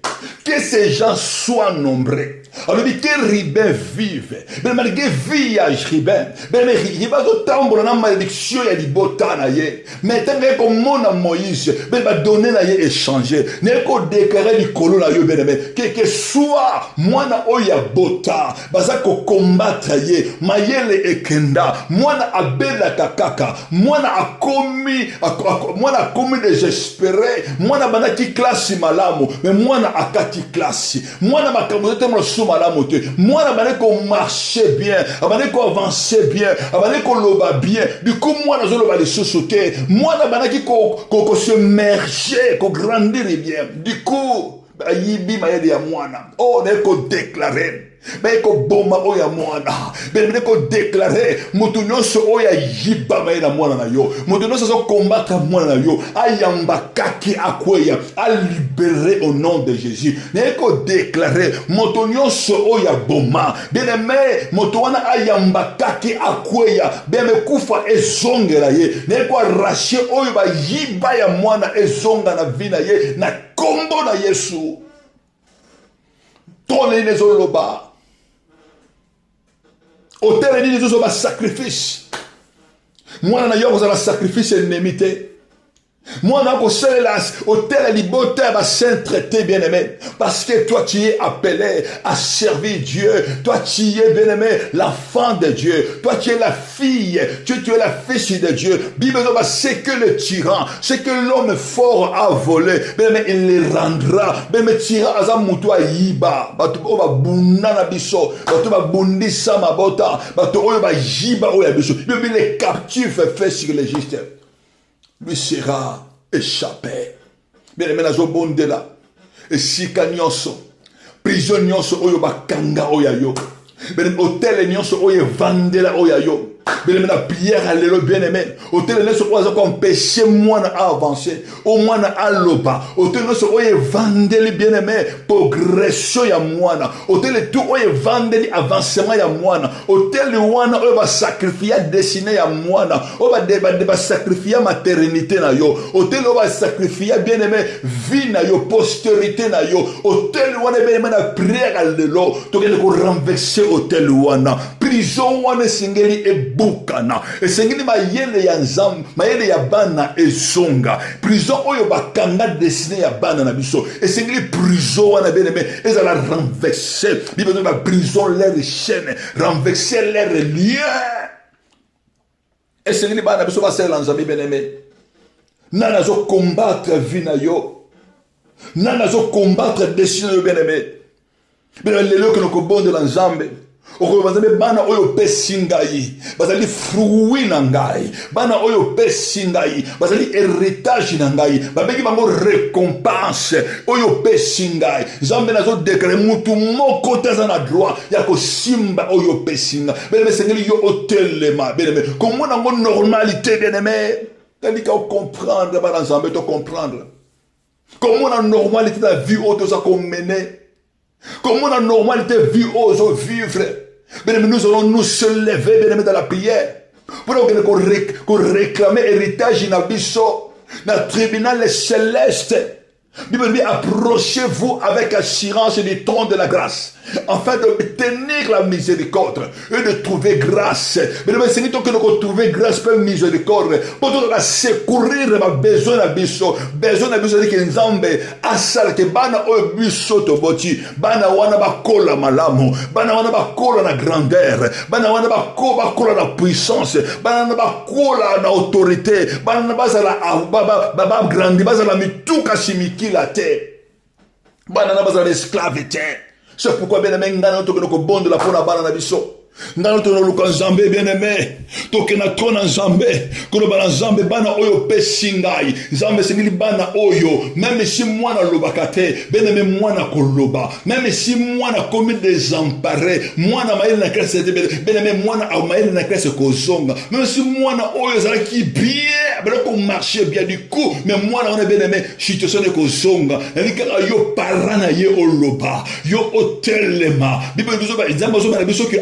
Que ces gens soient nombreux. Alors que Ribin vive. Mais malgré vie à Ribin. Mais il va tout tambour dans malédiction ya libota na ye. Mais tant que comme mon Moïse, mais va donner na ye échanger. N'est qu'au déclarer du colon na yo bien que soit moi na oya bota. Baza ko combattre ye. Mayele ekenda. Moi na abela kakaka. Moi na akomi désespéré. Moi na banaki classe malamu. Mais moi na akati classe. Moi na makamote mo malamu te. Moi na bane ko marcher bien, abane ko avancer bien, abane ko loba bien. Du coup moi na zo loba les sociétés. Moi na bane ki ko se merger, ko grandir bien. Du coup, yibi mayede ya mwana. Oh, ne ko déclarer. Mais ko bomba oya mwana. Ben ko déclarer mutu nyonso oya yiba mayena mwana na yo. Mutu nyonso so combattre mwana na yo. Ayamba kaki akweya. A libérer au nom de Jésus. Ne ko déclarer mutu nyonso oya bomba. Bien aimé, mutu wana ayamba kaki akweya. Ben me kufa ezongela ye. Ne ko arracher oyo ba yiba ya mwana ezonga na vina ye na kombo na Yesu. Tone nezoloba. Hôtel dit les autres sacrifice. Moi na yo za sacrifice ennemi te. Moi na ko sela hôtel libote ba saint-traité bien-aimé parce que toi tu es appelé à servir Dieu. Toi tu es bien-aimé l'enfant de Dieu. Toi tu es la fille, tu es la fille de Dieu. Bible va c'est que le tyran, c'est que l'homme fort a volé, bien-aimé il les rendra. Bien-aimé tyran azamuto yiba, batu o ba bunana biso, batu ba bundisa mabota, batu o ba yiba o ya biso. Bien-aimé les captifs fait sur les justes. Lui sera échappé. Bien aimé nazo bonde là. Et si nyonso. Prison nyonso oyo bakanga oya yo. Bien hôtel nyonso oyo vandela oya yo. Bien aimé na prière à l'élo bien aimé. Hôtel nyonso oyo ko empêcher moi na avancer. Au moins na aloba. Hôtel nyonso oyo vandeli bien aimé progression ya mwana. Hôtel tout oyo vandeli avancement ya mwana. Hôtel wana oyo ba sacrifier destiné ya mwana. Oyo ba sacrifier maternité na yo. Hôtel oyo ba sacrifier bien aimé vie na yo, postérité na yo. Hôtel wana bien aimé na prière à l'élo. To ko renverser hôtel wana. Prison wana singeli ebukana. Et singeli mayele ya nzam, mayele ya bana ezonga. Prison oyo bakanga destiné ya bana na biso. Et singeli prison wana bien aimé, ezala renverser. Bible dit ba prison leur chaîne, renverser leur lien. Et singeli bana biso ba sel nzambe bien aimé. Nana zo combattre vie na yo. Nana zo combattre destiné yo bien aimé. Bien le lo que no ko bonde la nzambe. Oko bazali bana oyo pesi ngai bazali fruit na ngai bana oyo pesi ngai bazali héritage na ngai babeki bango récompense oyo pesi ngai nzambe nazo déclarer mutu moko taza na droit ya kosimba oyo pesi ngai bene sengeli yo otelema bene comment na mo normalité bien aimé tandis qu'à comprendre bana nzambe to comprendre comment la normalité de la vie auto ça qu'on mener. Comment la normalité vie aux vivre. Bien, nous allons nous se lever bien, dans la prière. Pour qu'on réclame héritage dans le tribunal céleste. Bible dit, approchez-vous avec assurance du trône de la grâce, afin de tenir la miséricorde et de trouver grâce. Mais le Seigneur, que nous trouver grâce pour miséricorde, pour nous secourir ma besoin à biso, besoin à biso de Kenzambe, asal que bana o biso to boti, bana wana ba kola malamu, bana wana ba kola na grandeur, bana wana ba kola na puissance, bana ba kola na autorité, bana ba za la baba grandi, ba za la mituka simiki la terre. Bana na ba za l'esclavité. C'est pourquoi bien aimé ngana to ko bonde la pona bana na biso. Ngana toluka nzambe bien-aimé toke na trône nzambe koloba na nzambe bana oyo pesi ngai nzambe sengeli bana oyo même si mwana lobaka te bien-aimé mwana koloba même si mwana komi désemparé mwana mayele na klase te bien-aimé mwana mayele na klase kozonga même si mwana oyo ezalaki bien baloko marcher bien du coup mais mwana wana bien-aimé situation ekozonga elikaka yo parent na ye oloba yo otelema bible biso ba nzambe ozomana biso ke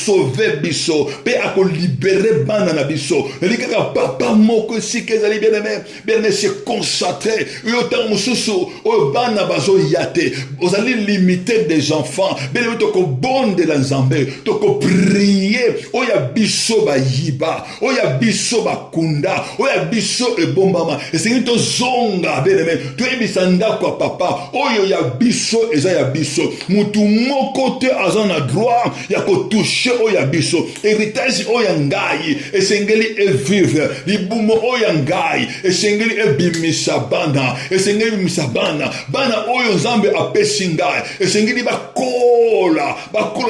sauver biso pe ako libérer bana na biso elikaka papa moko sika ezali bien-aimé se concentrer yo tant mususu oyo bana bazo yate ozali limité des enfants bien-aimé toko bonde la nzambe toko prier oya biso ba yiba oya biso ba kunda oya biso ebombama esengi to zonga bien-aimé to ebisa ndako papa oyo ya biso eza ya biso mutu moko te azana droit ya ko toucher oya biso héritage oya ngai esengeli evivre libumo oya ngai esengeli ebimisa bana esengeli bimisa bana oyo nzambe apesi ngai esengeli bakola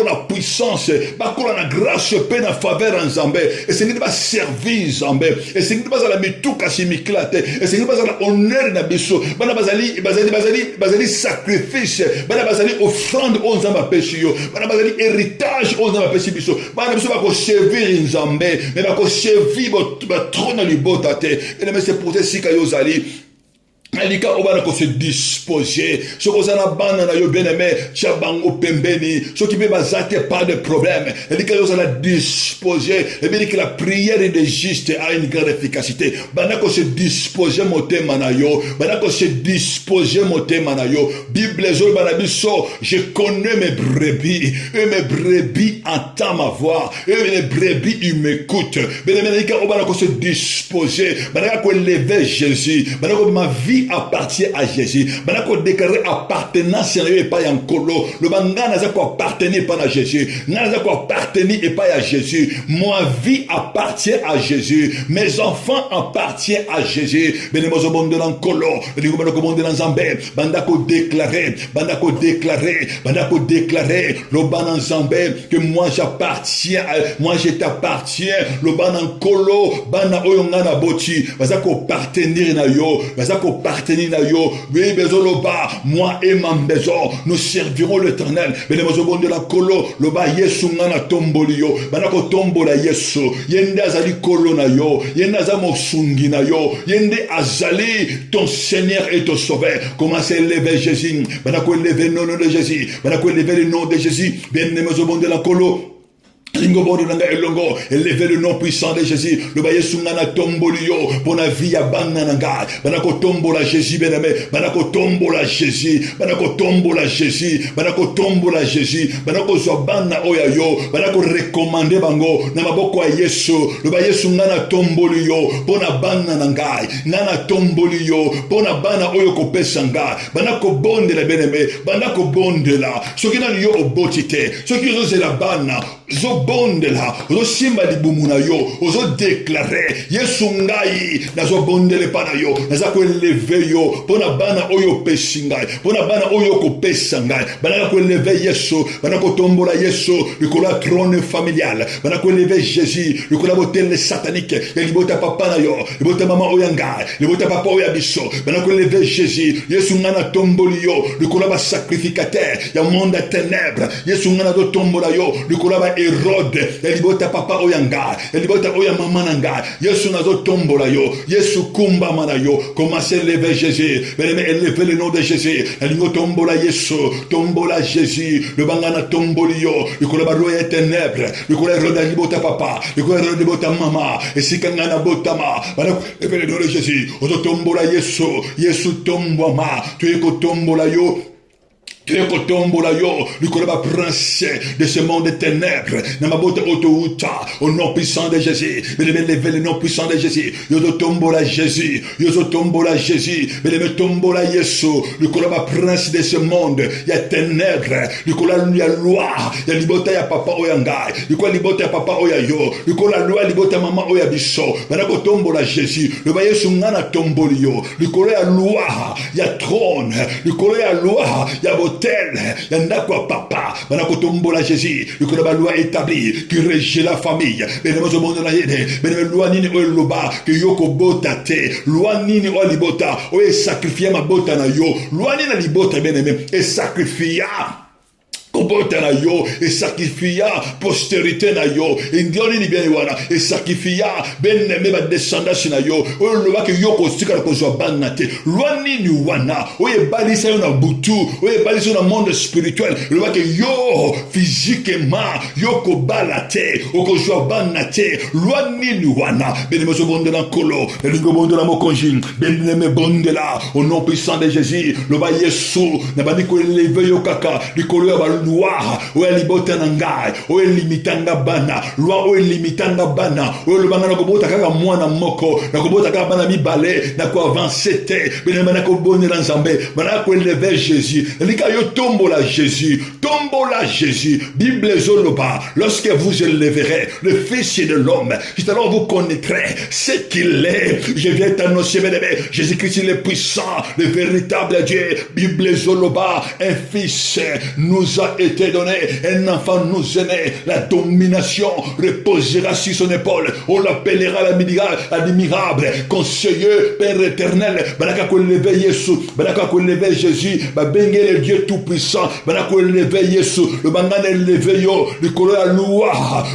na puissance bakola na grâce pe na faveur nzambe esengeli baservir nzambe esengeli bazala mituka simikila te esengeli bazala honneur na biso bana bazali sacrifice bana bazali offrande oyo nzambe apesi yo bana bazali héritage oyo nzambe apesi biso bana biso bakoservir nzambe me bakoservir batrona libota te ene c'est pour te sika yo zali alika obana ko se disposer ce ko sana bana na yo bien-aimé chabango pembeni ce qui peut bazate pas de problème alika yo sana disposer et bien que la prière de juste a une grande efficacité bana ko se disposer motema na yo bana ko se disposer motema na yo bible zo bana biso je connais mes brebis et mes brebis entendent ma voix et mes brebis ils m'écoutent bien-aimé alika obana ko se disposer bana ko lever Jésus bana ko ma vie appartient à Jésus. Bana ko déclarer appartenance à Dieu pas en colo. Le bangana za ko appartenir pas à Jésus. Na za ko appartenir et pas à Jésus. Ma vie appartient à Jésus. Mes enfants appartiennent à Jésus. Bene mozo bondo en colo. Digo bana ko bondo en Zambé. Banda ko déclarer le ban en Zambé que moi j'appartiens moi je t'appartiens. Le ban en colo bana oyo ngana boti. Baza ko appartenir na yo. Baza ko appartenir à yo, oui, moi et ma maison, nous servirons l'Éternel. Benemozo de la colo, le ba yesu ngana tombolio, banako tombola yesu, yende azali colo na yo, yende azamo sungi na yo, yende azali ton Seigneur et ton Sauveur. Commencez à élever Jésus, banako élever le nom de Jésus, banako élever le nom de Jésus, benemozo de la colo. Élevez le nom puissant de Jésus. Le baye sungana tombolio pour la vie à banananga. Banako tombola Jésus bien-aimé. Banako tombola Jésus. Banako tombola Jésus. Banako tombola Jésus. Banako zobana oyayo. Banako recommander bango. Namaboko a Yesu. Le baye sungana tombolio pour la banananga. Nana tombolio pour la bana oyo kopesanga. Banako bonde la bien-aimé. Banako bonde la. Ce qui n'a yo obotite. Ce qui est la bana. Zo bonde la, zo simba di bumuna yo, zo déclarer, yesu ngai, na zo bonde le pana yo, na za ko eleve yo, pona bana oyo pesingai, pona bana oyo ko pesangai, bana ko eleve yesu, bana ko tombola yesu, le kola trône familial, bana ko eleve Jésus, le kola botel satanique, ya libota papa na yo, libota mama oyanga, libota papa oyabiso, bana ko eleve Jésus, yesu ngana tomboli yo, le kola ba sacrificateur, ya monde ténèbres, yesu ngana do tombola yo, le kola ba Hérode, elibota papa oyanga, elibota oya mama nanga, Yesu nazo tombola yo, Yesu kumba mana yo, commencez à élever Jésus, élevez le nom de Jésus, elingo tombola Yesu, tombola Jésus, le bangana tomboli yo, le kola roya ténèbres, le kola roda libota papa, le kola roda libota mama, et si kangana botama, élevez le nom de Jésus, oto tombola Yesu, Yesu tomboma, tu es ko tombola yo. Tu es kotombola yo, le kolaba prince de ce monde de ténèbres. Namabota otouta, au nom puissant de Jésus. Levez le nom puissant de Jésus. Yozo tombola Jésus. Yozo tombola Jésus. Levez tombola Yesu. Le kolaba prince de ce monde. Il y a ténèbres. Le kolaba il y a loi. Il y a libota ya papa oyanga. Le kolaba libota ya papa oyayo. Le kolaba loi libota maman oyabiso. Banako tombola Jésus. Le ba Yesu ngana tombolio. Le kolaba loi. Il y a trône. Le kolaba loi. Il y a hôtel yanda kwa papa bana kotombola Jésus likolo ba loi établie qui régit la famille bene mozo monde na yede bene loi nini o loba que yoko bota te loi nini o libota o sacrifier ma bota na yo loi nini na libota bene et sacrifier Kobota na yo, et sacrifia postérité na yo, indioni ni bien wana, et sacrifia ben neme ba descendance na yo, o lo ba ke yo ko sika ko zo banate, loani ni wana, o ye balisa yo na butu, o ye balisa yo na monde spirituel, lo ba ke yo physiquement, yo ko balate, o ko zo banate, loani ni wana, ben mo zo bonde na kolo, ben go bonde na mo konjin, ben neme bonde la, au nom puissant de Jésus, lo ba Yesu, na ba ni ko lever yo kaka, ni ko lo ba loi oyo libota na ngai oyo limitanga bana loi oyo limitanga bana oyo lobanga na kobota kaka mwana moko na kobota kaka bana mibale na ko avancer te bene na kobonela nzambe bana ko élever Jésus lika yo tombola Jésus Bible zoloba lorsque vous élèverez le fils de l'homme alors vous connaîtrez ce qu'il est. Je viens t'annoncer Jésus-Christ le puissant, le véritable Dieu. Bible zoloba, un fils nous a été donné, un enfant nous est né, la domination reposera sur son épaule, on l'appellera l'admirable, conseiller, Père éternel, banaka ko lever Yesu, banaka ko lever Jésus, ba bengé le Dieu tout puissant, banaka ko lever Yesu, le bangane lever yo, le kolo ya loi,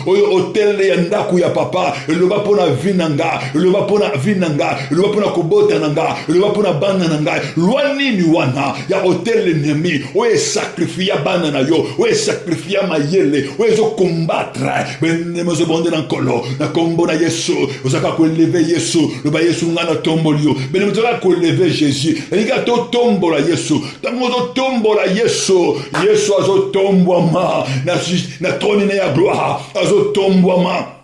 oyo hotel ya ndaku ya papa, le ba pona vinanga, le ba pona vinanga, le ba pona kobota nanga, le ba pona bana nanga, loani ni wana, ya hotel ennemi, oyo sacrifier bana na yo, oyo sacrifier mayele, oyo zo combattre, ben mo zo bonde na kolo, na kombo na Yesu, ozaka ko lever Yesu, le ba Yesu ngana tombolio, ben mo zo ko lever Jésus, et ga to tombola Yesu, tango zo tombola Yesu, Yesu azo tombwama, na trône ya gloire, azo tombwama.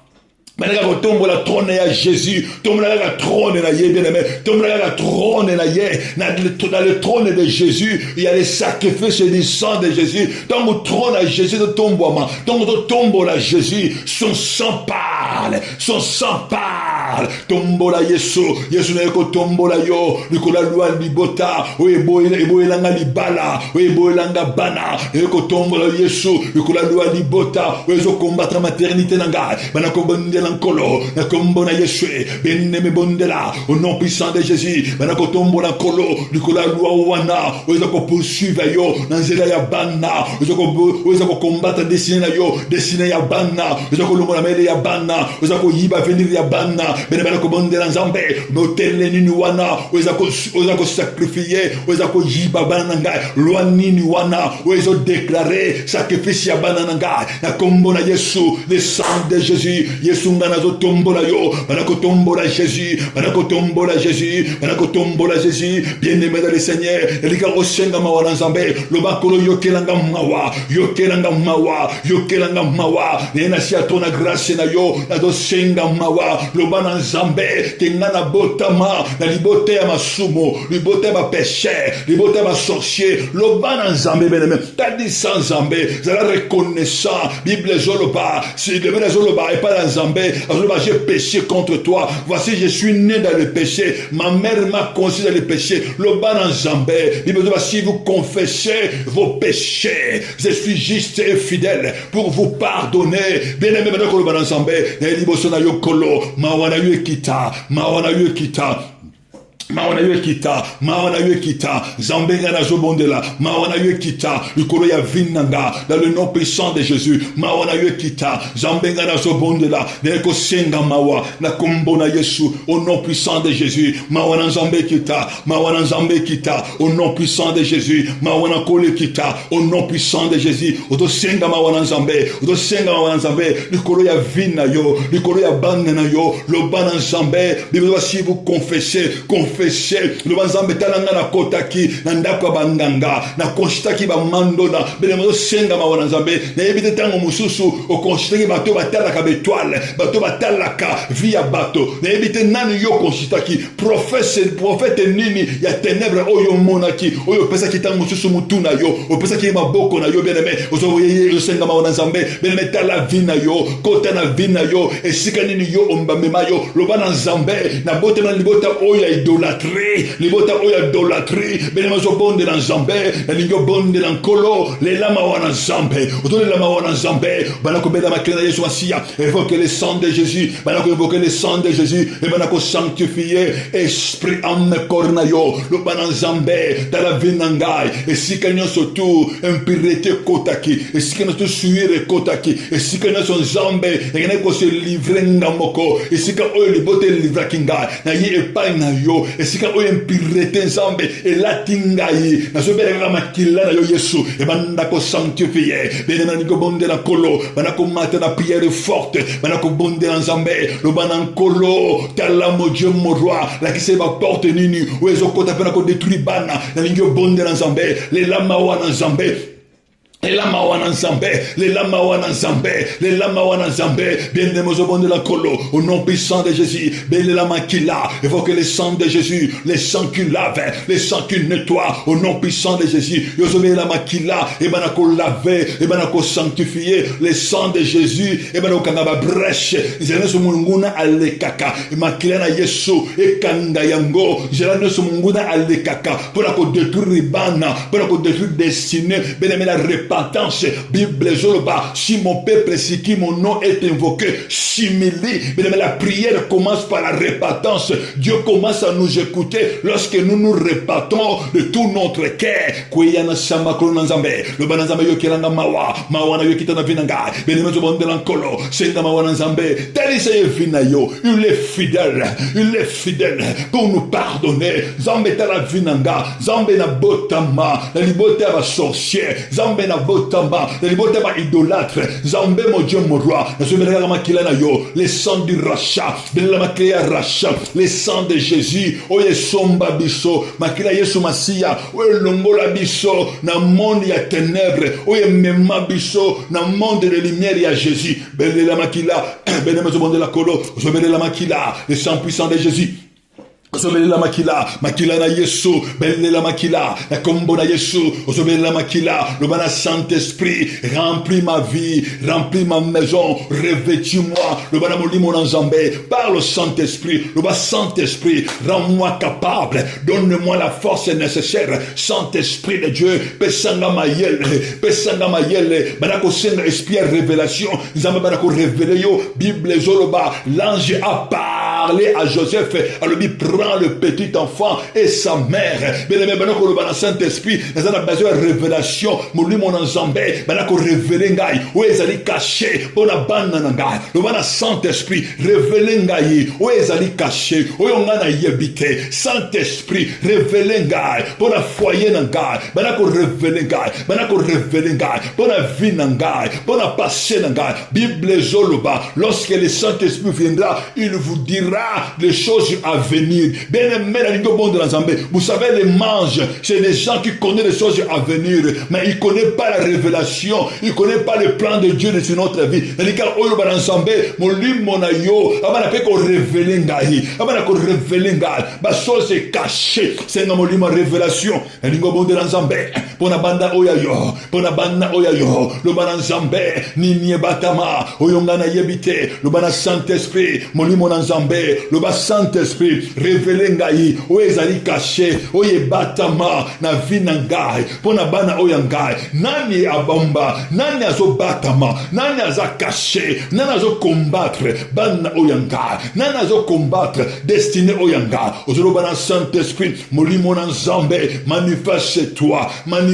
Maintenant, quand tombe la trône à Jésus, tombe la trône à Yé, bien-aimé, tombe la trône à Yé, dans le trône de Jésus, il y a les sacrifices du sang de Jésus. Dans le trône à Jésus de tombe, dans le tombe à Jésus, son sang parle, tombe la Yesu, Yesu n'a que tombe la yo, Nicolas Loi Libota, Ebo Elanga Libala, Ebo Elanga Bana, et que tombe la Yesu, Nicolas Loi Libota, Oezo combattre maternité nanga, Kolo, na kombo na Yeshua, beneme bondela, au nom puissant de Jésus, banako tombo na kolo, Nicolas Loi wana, oezako poursuivre yo, nanzela ya bana, oezako combattre destiné na yo, destiné ya bana, oezako lumona mele ya bana, oezako yiba venir ya bana, bene banako bondela nzambe, notele nini wana, oezako sacrifier, oezako yiba bana ngai, loi nini wana, oezo déclarer sacrifice ya bana ngai, na kombo na Yesu, le sang de Jésus, Yesu nganazo tombola yo, banako tombola Jésus, banako tombola Jésus, banako tombola Jésus, bien-aimé dans le Seigneur, elika osenga mawa nzambe, lobakolo yokelanga mawa, nena si atona grâce na yo, na do senga mawa, lobana nzambe, tengana botama, na libote ya masumo, libote ya péché, libote ya sorcier, lobana nzambe bien-aimé, tadi sans nzambe, zala reconnaissant, Bible zoloba, si le bien zoloba et pas la nzambe, j'ai péché contre toi. Voici, je suis né dans le péché. Ma mère m'a conçu dans le péché. Le ban en Zambé. Si vous confessez vos péchés, je suis juste et fidèle pour vous pardonner. Bien aimé, maintenant que le ban en Zambé, il y a une kolo, mawana yu kita. Mawana yu kita, Zambenga na zobondela, Mawana yu kita, Likolo ya vinanga, dans le nom puissant de Jésus, Mawana yu kita, Zambenga na zobondela, Neko senga mawa, na kombo na Yesu, au nom puissant de Jésus, Mawana Zambe kita, au nom puissant de Jésus, Mawana kole kita, au nom puissant de Jésus, Odo senga Mawana Zambe, Likolo ya vina yo, Likolo ya bande na yo, lo bana Zambe, Bible si vous confessez, le banzambe talanga na kotaki na ndako banganga na konstaki ba mandona bele senga mawana nzambe na yebite tango mususu o konstaki bato batalaka betwale bato batalaka via bato na yebite nani yo konstaki prophète nini ya ténèbres oyo monaki oyo pesaki tango mususu mutuna yo o pesaki maboko na yo bien aimé ozo senga mawana nzambe bele tala vina yo kota na vina yo esika nini yo ombamema yo loba na nzambe na bote na libota oyo idola idolâtrie, libota oya idolatrie, benema zo bonde na nzambe, na lingo bonde na nkolo, le lama wana nzambe, autour de lama wana nzambe, banako beda makena Yesu Masia, évoquer le sang de Jésus, banako évoquer le sang de Jésus, et banako sanctifier, esprit âme corps na yo, le bana nzambe, dans la vie nangai, et si kanyo surtout, impurité kotaki, et si kanyo suire kotaki, et si kanyo son nzambe, et kanyo se livrer ngamoko, et si kanyo oyo libote livra kingai, na ye epai na yo, et si kanyo oyo impurité nzambe, et la tingai, na so bela kama makila na yo Yesu, et banako sanctifier, benema niko bonde na kolo, banako mate na prière forte, banako bonde na nzambe, le banan kolo, tala mo Dieu mon roi, la qui se va porte nini, ou ezo kota pena ko détruit bana, na lingyo bonde na nzambe, le lama wana nzambe, les lama wana nzambe, les lama wana nzambe, les lama wana nzambe, bien aimé au bon de la colo, au nom puissant de Jésus, bien les lama qui l'a, évoque le sang de Jésus, les sang qui lave, les sang qui nettoie, au nom puissant de Jésus, yosobe lama qui l'a, et banako laver, et banako sanctifier, le sang de Jésus, et banako kangaba brèche, zela so munguna ale kaka, et makila na Yesu, et kanga yango, zela so munguna ale kaka, pour la détruire bana, pour la détruire destinée, bien aimé la repentance, Bible Zoloba, si mon peuple, si qui mon nom est invoqué, simili, mais la prière commence par la repentance. Dieu commence à nous écouter lorsque nous nous repentons de tout notre cœur. Kuyana sama kolona nzambe, le banazambe yo kiranga mawa, mawa na yo kitana vinanga, benema zo bonde lankolo, senda mawa na nzambe, talisa ye vinayo, il est fidèle pour nous pardonner. Zambe tala vinanga, zambe na botama, la libota va sorcier, zambe na botamba, la libota va idolâtre, zambe mon Dieu mon roi, na soumela makila na yo, les sang du rachat, bela makila rachat, les sang de Jésus, oye somba biso, makila Yesu Masia, oye longola biso, na monde ya ténèbres, oye mema biso, na monde de lumière ya Jésus, bela makila, bela mazo de la colo, bela makila, le sang puissant de Jésus. Osobele la makila na Yesu, belle la makila, la combo na Yesu, osobele la makila, le bana Saint-Esprit, remplis ma vie, remplis ma maison, revêtis-moi, le bana moli mon enjambé, par le Saint-Esprit, le bas Saint-Esprit, rends-moi capable, donne-moi la force nécessaire, Saint-Esprit de Dieu, pesanga mayele, banako senda esprit révélation, nzamba banako révélé yo, Bible zoloba, l'ange a parlé à Joseph, alors lui prend le petit enfant et sa mère. Bien aimé, maintenant que le Saint-Esprit, nous avons besoin de révélation. Mouli mon ensemble, maintenant que révéler ngai, où est allé caché, pour la bande ngai. Le Saint-Esprit, révéler ngai, où est allé caché, où on a yébité. Saint-Esprit, révéler ngai, pour la foyer ngai, maintenant que révéler ngai, maintenant que révéler ngai, pour la vie ngai, pour la passé ngai. Bible Zoloba, lorsque le Saint-Esprit viendra, il vous dira les choses à venir. Bien aimé, vous savez, les manges, c'est des gens qui connaissent les choses à venir, mais ils ne connaissent pas la révélation, ils ne connaissent pas le plan de Dieu sur notre vie. C'est caché, c'est une révélation. Pour la banda oyayo, pour la banda oyayo, le bananzambe, ni batama, oyongana yebite, le bana Saint-Esprit, molimo nanzambe, le bas Saint-Esprit, révélé ngai, oyezali caché, oye batama, na vina ngai, pour la bana oyangai, nani abamba, nani azo batama, nani aza caché, nani azo combattre, bana oyangai, nani azo combattre, destiné oyangai, ozolo bana Saint-Esprit, molimo nanzambe, manifeste-toi, manifeste-toi.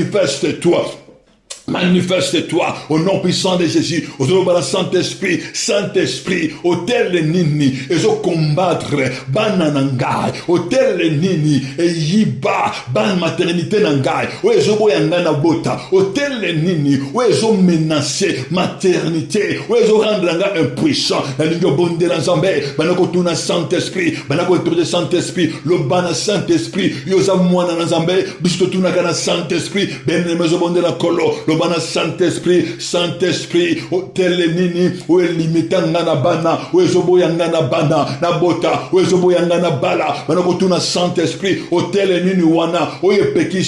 Manifeste-toi au nom puissant de Jésus. Au nom de Saint-Esprit, Saint-Esprit, au tel nini, et au combattre, bananangai, au tel nini, et yiba, ban maternité nangai, ou et au boyangana bota, au tel nini, ou et au menacer maternité, ou et au rendre impuissant, la ligne bonne de l'ensemble, banako tuna Saint-Esprit, banako de Saint-Esprit, le bana Saint-Esprit, yosa moana l'ensemble, bisto tuna kana Saint-Esprit, ben le maison bonne de la colo, lobana Saint-Esprit, Saint-Esprit, otele nini, oe limitanga na bana, oe zoboyanga na bana, na bota, oe zoboyanga na bala, banakotuna Saint-Esprit, otele nini wana, oe peki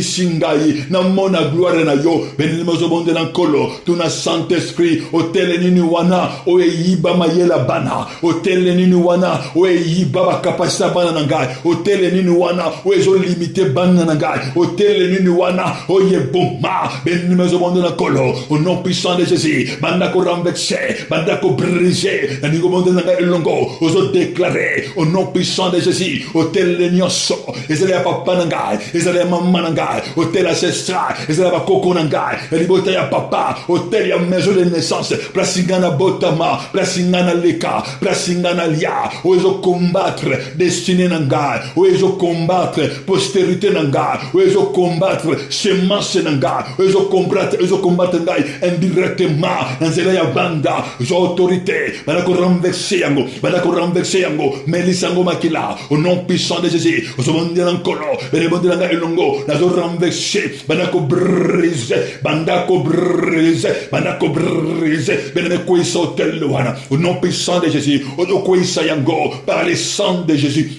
shingai, na mona gloire na yo, benilimo zobonde na kolo, tuna Saint-Esprit, otele nini wana, oe yiba mayela bana, otele nini wana, oe yiba bakapasita bana nangai, otele nini wana, oe zo limite bana nangai, otele nini wana, oye boma, benilimo zobonde na kolo, au nom puissant de Jésus, bandako renversé, bandako brisé, na nigo bonde nangai elongo, ozo déclaré, au nom puissant de Jésus, otele nyonso, ezele ya papa nangai, ezele ya mama nangai, otele ancestral, ezele ya bakoko nangai, elibota ya papa, otele ya maison de naissance, plasingana botama, plasingana leka, plasingana lia, ozo combattre destinée nangai, ozo combattre postérité nangai, ozo combattre semence nangai, ozo combattre nangai indirectement, nanzela ya banda, ozo autorité, banako renverser yango, melisango makila, au nom puissant de Jésus, ozo bonde nankolo, benebonde nanga elongo, nazo renverser, banako briser, beneme kwisa hotel wana, au nom puissant de Jésus, ozo kwisa yango, par le sang de Jésus.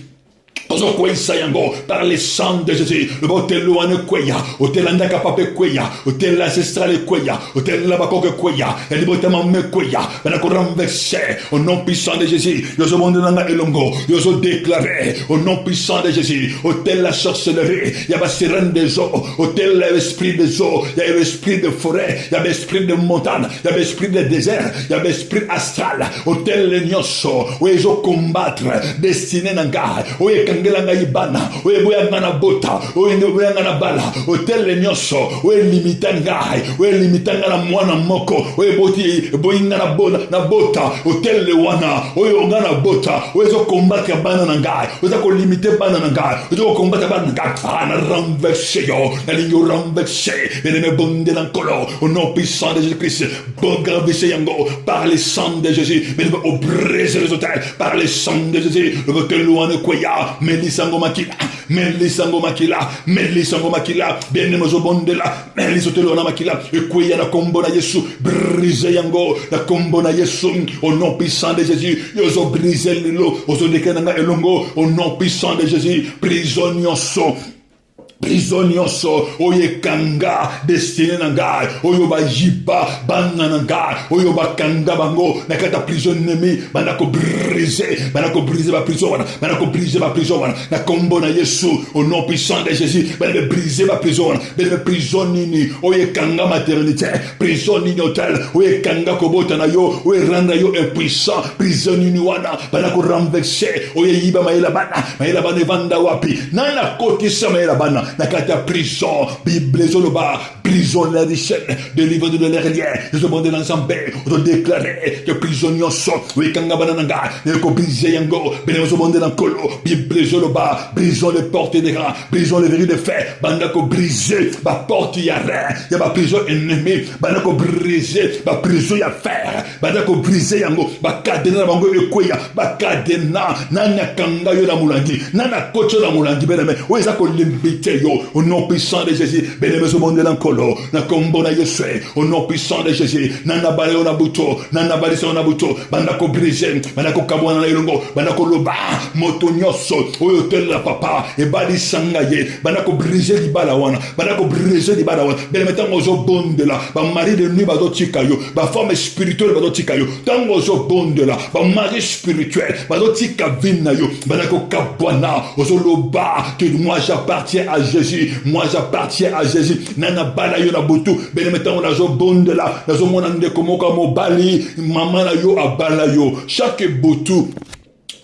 Par les sang de Jésus, le hôtel Louane Kweya, hôtel Andaka Pape Kweya, hôtel ancestral Kweya, hôtel Labakok Kweya, et le botama me Kweya, Banako renversé, au nom puissant de Jésus, Yoso Mondana Elongo, Yoso déclaré, au nom puissant de Jésus, hôtel la sorcellerie, il y a la sirène des eaux, hôtel l'esprit des eaux, il y a l'esprit de forêt, il y a l'esprit de montagne, il y a l'esprit de désert, il y a l'esprit astral, hôtel le Nyoso, où ils ont combattre, destiné Nanga, où Ngelanga ibana, oye boyanga na bota, oye boyanga na bala, hotel le nyoso, oye limitanga, oye limitanga na mwana moko, oye boti boyinga na bota, hotel le wana, oye onga na bota, oye zo combattre bana nangai, oye zo limiter bana nangai, oye zo combattre bana nangai, na renverser yo, na linyo renverser, et ne bonde dans colo, au nom puissant de Jésus-Christ, bon gravisser yango, par le sang de Jésus, mais au briser les hôtels, par le sang de Jésus, le hôtel louane kwaya, Melisango makila, bien mozo bondela, melisotelo na makila, ekweya na kombo na Yesu, brise yango, na kombo na Yesu, au nom puissant de Jésus, yozo brise lilo, ozo dekenanga elongo, au nom puissant de Jésus, prisonniers prisonniers, oye kanga, destiné nangai, oyo ba jipa, banga nangai, oyo ba kanga bango, nakata prison ennemi, banako briser ba prison, na kombo na Yesu, au nom puissant de Jésus, banako briser ba prison nini, oye kanga maternité, prison nini hôtel, oye kanga kobota na yo, oye randa yo impuissant, prison nini wana, banako renverser, oye yiba maela bana vanda wapi, nana kotisa maela bana, nakata prison, Bible zoloba, prison la richesse, délivre de l'herrière, je demande l'ensemble, on déclarer que prisonniers sont, oui, kanga bananga, ne ko briser yango, bene zo monde dans colo, Bible zoloba, brisons les portes des rangs, brisons les verrous de fer, bandako briser, ba porte ya rien, ya ba prison ennemi, bandako briser, ba prison ya fer, bandako briser yango, ba cadena bango ekweya, ba cadena, nana kanga yo na mulangi, nana kocho na mulangi, bene, oui, ça ko limiter yo, au nom puissant de Jésus, bénémoine ce monde l'encolo, na kombo na Yesu, au nom puissant de Jésus, nana bale on a buto, nana bale on a buto, bandako briser, bandako kabwana na ilongo, bandako loba, moto nyoso, oyo tel la papa, e bali sangaye, bandako briser di bala wana, bénémoine tango zo bonde la, ba mari de nuit bazo tikayo, ba femme spirituelle bazo tikayo, tango zo bonde la, ba mari spirituel, bazo tika vina yo, bandako kabwana, ozo loba, que moi j'appartiens à Jésus, moi j'appartiens à Jésus, nana bala yo na butu, benemetan na zo bonde la, na zo mona ndeko moka mo bali, mama na yo abala yo, chaque butu,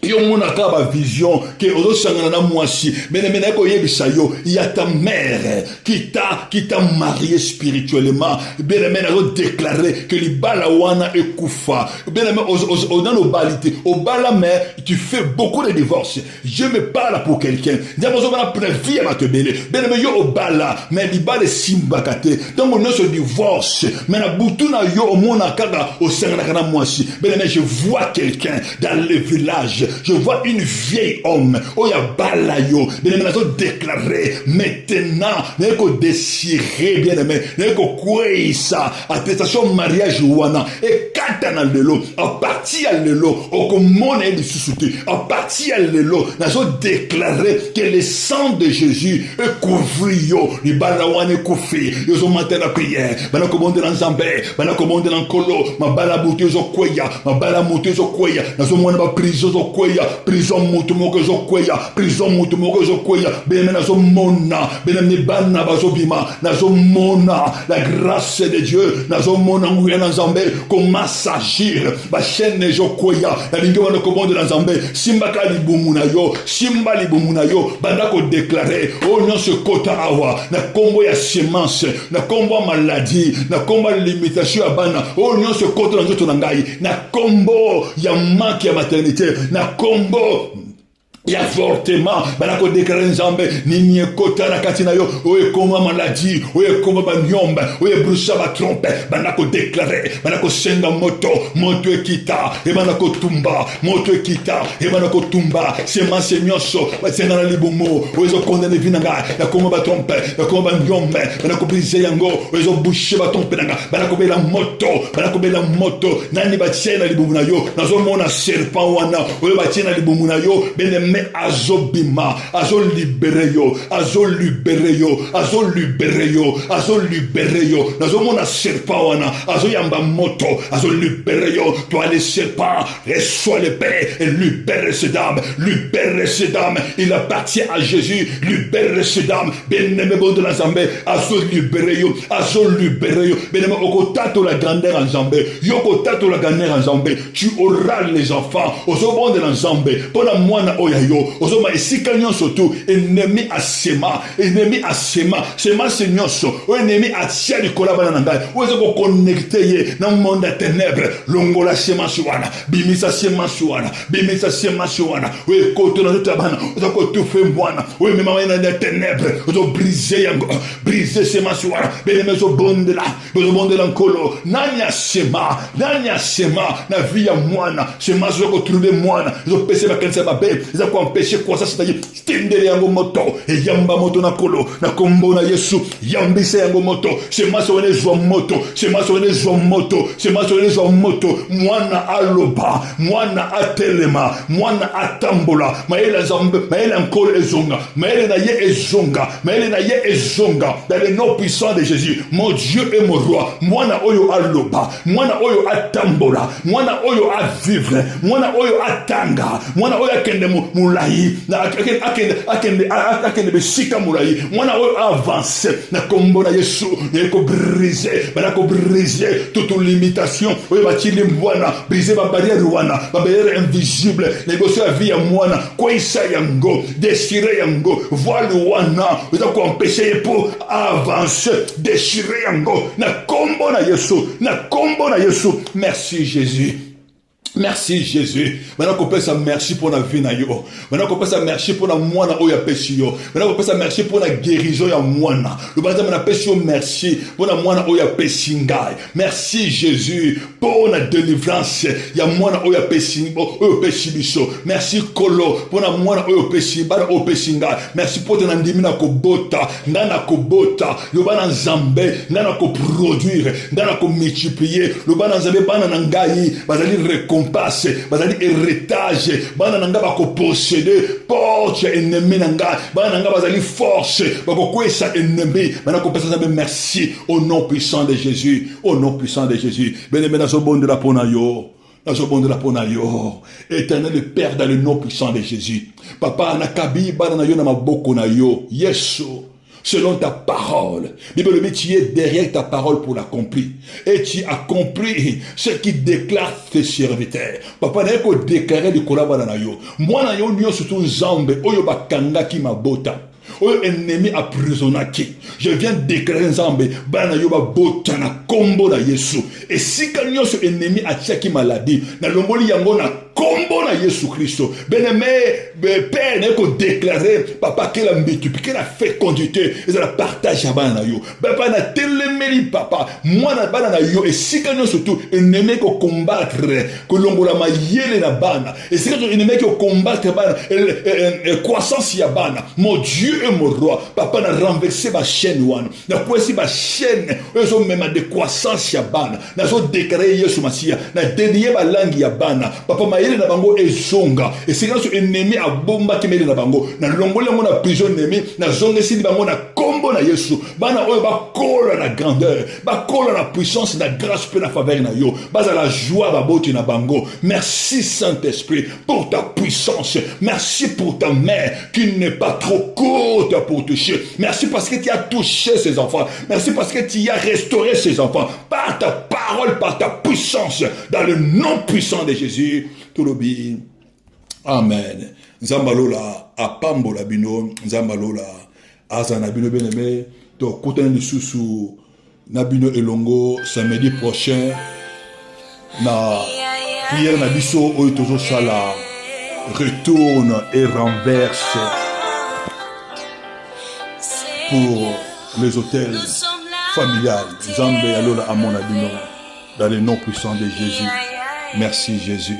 yo mona ka ba vision que ozo sangana na mwasi mena ko yebisa yo il y a ta mère qui t'a marié spirituellement mena zo déclarer que li bala wana ekufa mena dans nos balités au bala mais tu fais beaucoup de divorces je me parle pour quelqu'un diamo zo bana prévia ma tebele mena yo au bala mais li bala simba kate donc on se divorce mena butuna yo mona kaga o sangana kana mwasi mena je vois quelqu'un dans le village Je vois une vieille homme. Oya balayo. Bien-aimé, nous avons déclaré maintenant. N'est qu'au désiré, bien-aimé. N'est qu'au koué ça. Attestation mariage wana. Et katana lelo. À partir de lelo. Au commande et suscité. À partir de lelo. Nous avons déclaré que le sang de Jésus est couvrio. Les balawane koufi. Ils ont monté la prière. Bana commande dans Zambé. Bana commande dans Kolo. Ma bala bouté zo kweya. Ma bala mouté zo kweya. Nous avons monté la prison zo kweya. Prison moutou moko zo kweya. Prison moutou moko zo kweya. Bien-aimé, nous avons mona. Bien-aimé, bana bazo bima. Nous avons mona. La grâce de Dieu. Nous avons mona mouya dans Zambé. Comment s'agir. Ba chaîne zo kweya. La lingue wana commande dans Zambé. Simba ka libumuna yo. Simba libumuna yo. Banda ko déclarer. Oh non, ce kota awa. Na kombo ya semence. Na kombo ya maladie. Na kombo ya limitation ya bana. Oh non, ce kota na nzoto na ngai. Na kombo ya manque ya maternité. Na kombo ya fortement banako déclarer nzambe nini ekota na kati na yo oye koma maladie oye koma banyomba oye brusa ba trompe banako déclarer banako senga moto ekita e banako tumba moto ekita e banako tumba semence nyonso basenga na libumu oye zo condamner vinanga ya koma ba trompe ya koma banyomba banako briser yango oye zo boucher ba trompe nanga banako bela moto nani ba tiena libumu na yo nazo mona serpent wana oye ba tiena libumu na yo mais azobima, azo libéré yo, nazo mona serpent wana, azo yamba moto, azo libéré yo, toi les serpents, reçois l'épée et libère ces dames, il appartient à Jésus, libère ces dames, bien-aimé bon de la Zambé, azo libéré yo, bien-aimé okotato la grandeur en Zambé, yokotato la grandeur en Zambé, tu auras les enfants, ozo bon de la Zambé, pour la moine oya yo ozoma esika nyonso tu ennemi asema sema se nyonso o ennemi atia likola bana na ngai ozo ko connecter ye na monde ya ténèbres longola sema suwana bimisa sema suwana o ekoto na tota bana ozo ko tufe mwana o mema wana na ténèbres ozo briser sema suwana bene mezo bondela nkolo nani asema na vie ya mwana sema zo ko trouver mwana zo pese ba kanisa ba be za ko empêcher quoi ça c'est-à-dire stendele yango moto e yamba moto na kolo na kombo na Yesu yambise yango moto sema so wene zo moto mwana aloba mwana atelema mwana atambola maela zambe maela nkolo ezonga maela na ye ezonga dans le nom puissant de Jésus mon Dieu et mon roi mwana oyo aloba mwana oyo atambola mwana oyo avivre mwana oyo atanga mwana oyo akende mulai na akende besika mulai mwana oyo avance na kombo na Yesu yeko briser toute limitation oyo batili mwana briser ba barrière wana ba barrière invisible négocier la vie ya mwana koisa yango déchirer yango voile wana oza ko empêcher pour avancer déchirer yango na kombo na Yesu merci Jésus. Merci Jésus. Maintenant qu'on peut ça merci pour la vie na yo. Maintenant qu'on peut ça merci pour la moine oya pesi yo. Maintenant qu'on peut ça merci pour la guérison ya moine. Le banza na pesi yo merci pour la moine oya pesi ngai. Merci Jésus pour la délivrance ya moine oya pesi biso. Merci Kolo pour la moine oya pesi bana oya pesi ngai. Merci pour ton andimi na kobota, ngana kobota, le bana nzambe, ngana ko produire, ngana ko multiplier. Le bana nzambe bana ngai bazali passe bazali héritage bana nanga bako posséder porte ennemi nanga bana nanga bazali force bako kwesa ennemi bana ko pesa merci au nom puissant de Jésus bien-aimé na so bonde la pona yo éternel le Père dans le nom puissant de Jésus papa nakabi bana na yo na maboko na yo Yesu selon ta parole. Bible dit tu es derrière ta parole pour l'accomplir. Et tu accomplis ce qui déclare tes serviteurs. Papa n'a pas déclaré du collabora na yo. Moi na yo nyo surtout zambe oyo bakanga ki mabota. Oyo ennemi aprisonnaki. Je viens déclarer zambe bana yo ba bota na kombo na Yesu. Et si kanyo ce ennemi atiaki maladie na lomboli yango na combo na Yesu Christo. Bien-aimé, Père, n'est que déclarer, papa, que la multiplicité, que la fécondité, et la partage à bana yo. Papa, na telemeli, papa, moi na bana yo, et si que nous surtout, ennemi que combattre, que l'on la maillele na bana, et si que nous ennemi que combattre bana, croissance ya bana, mon Dieu et mon roi, papa, na renversé ma chaîne one, na poisi ma chaîne, eux ont même de croissance ya bana, na zo déclaré Yesu Masia, na dénié ma langue ya bana, papa, maillele na bango et zonga, et si que nous ennemi a bomba qui mène na bango, na longole mon prison ennemi, na zonga si bango na combo na Yesu, bana oyo ba kola na grandeur, ba kola na puissance, na grâce pe na faveur na yo, ba za la joie ba boti na bango. Merci Saint-Esprit pour ta puissance, merci pour ta main qui n'est pas trop courte pour toucher, merci parce que tu as touché ces enfants, merci parce que tu as restauré ces enfants par ta parole, par ta puissance, dans le nom puissant de Jésus. Tout le bien. Amen. Nzambalola apambola bino, nzambalola azana bino bien-aimé, to kotana lisusu na bino elongo samedi prochain na prière na biso oyo tozo sala retourne et renverse pour les hôtels familiales. Nzambe alola amona bino dans le nom puissant de Jésus. Merci Jésus.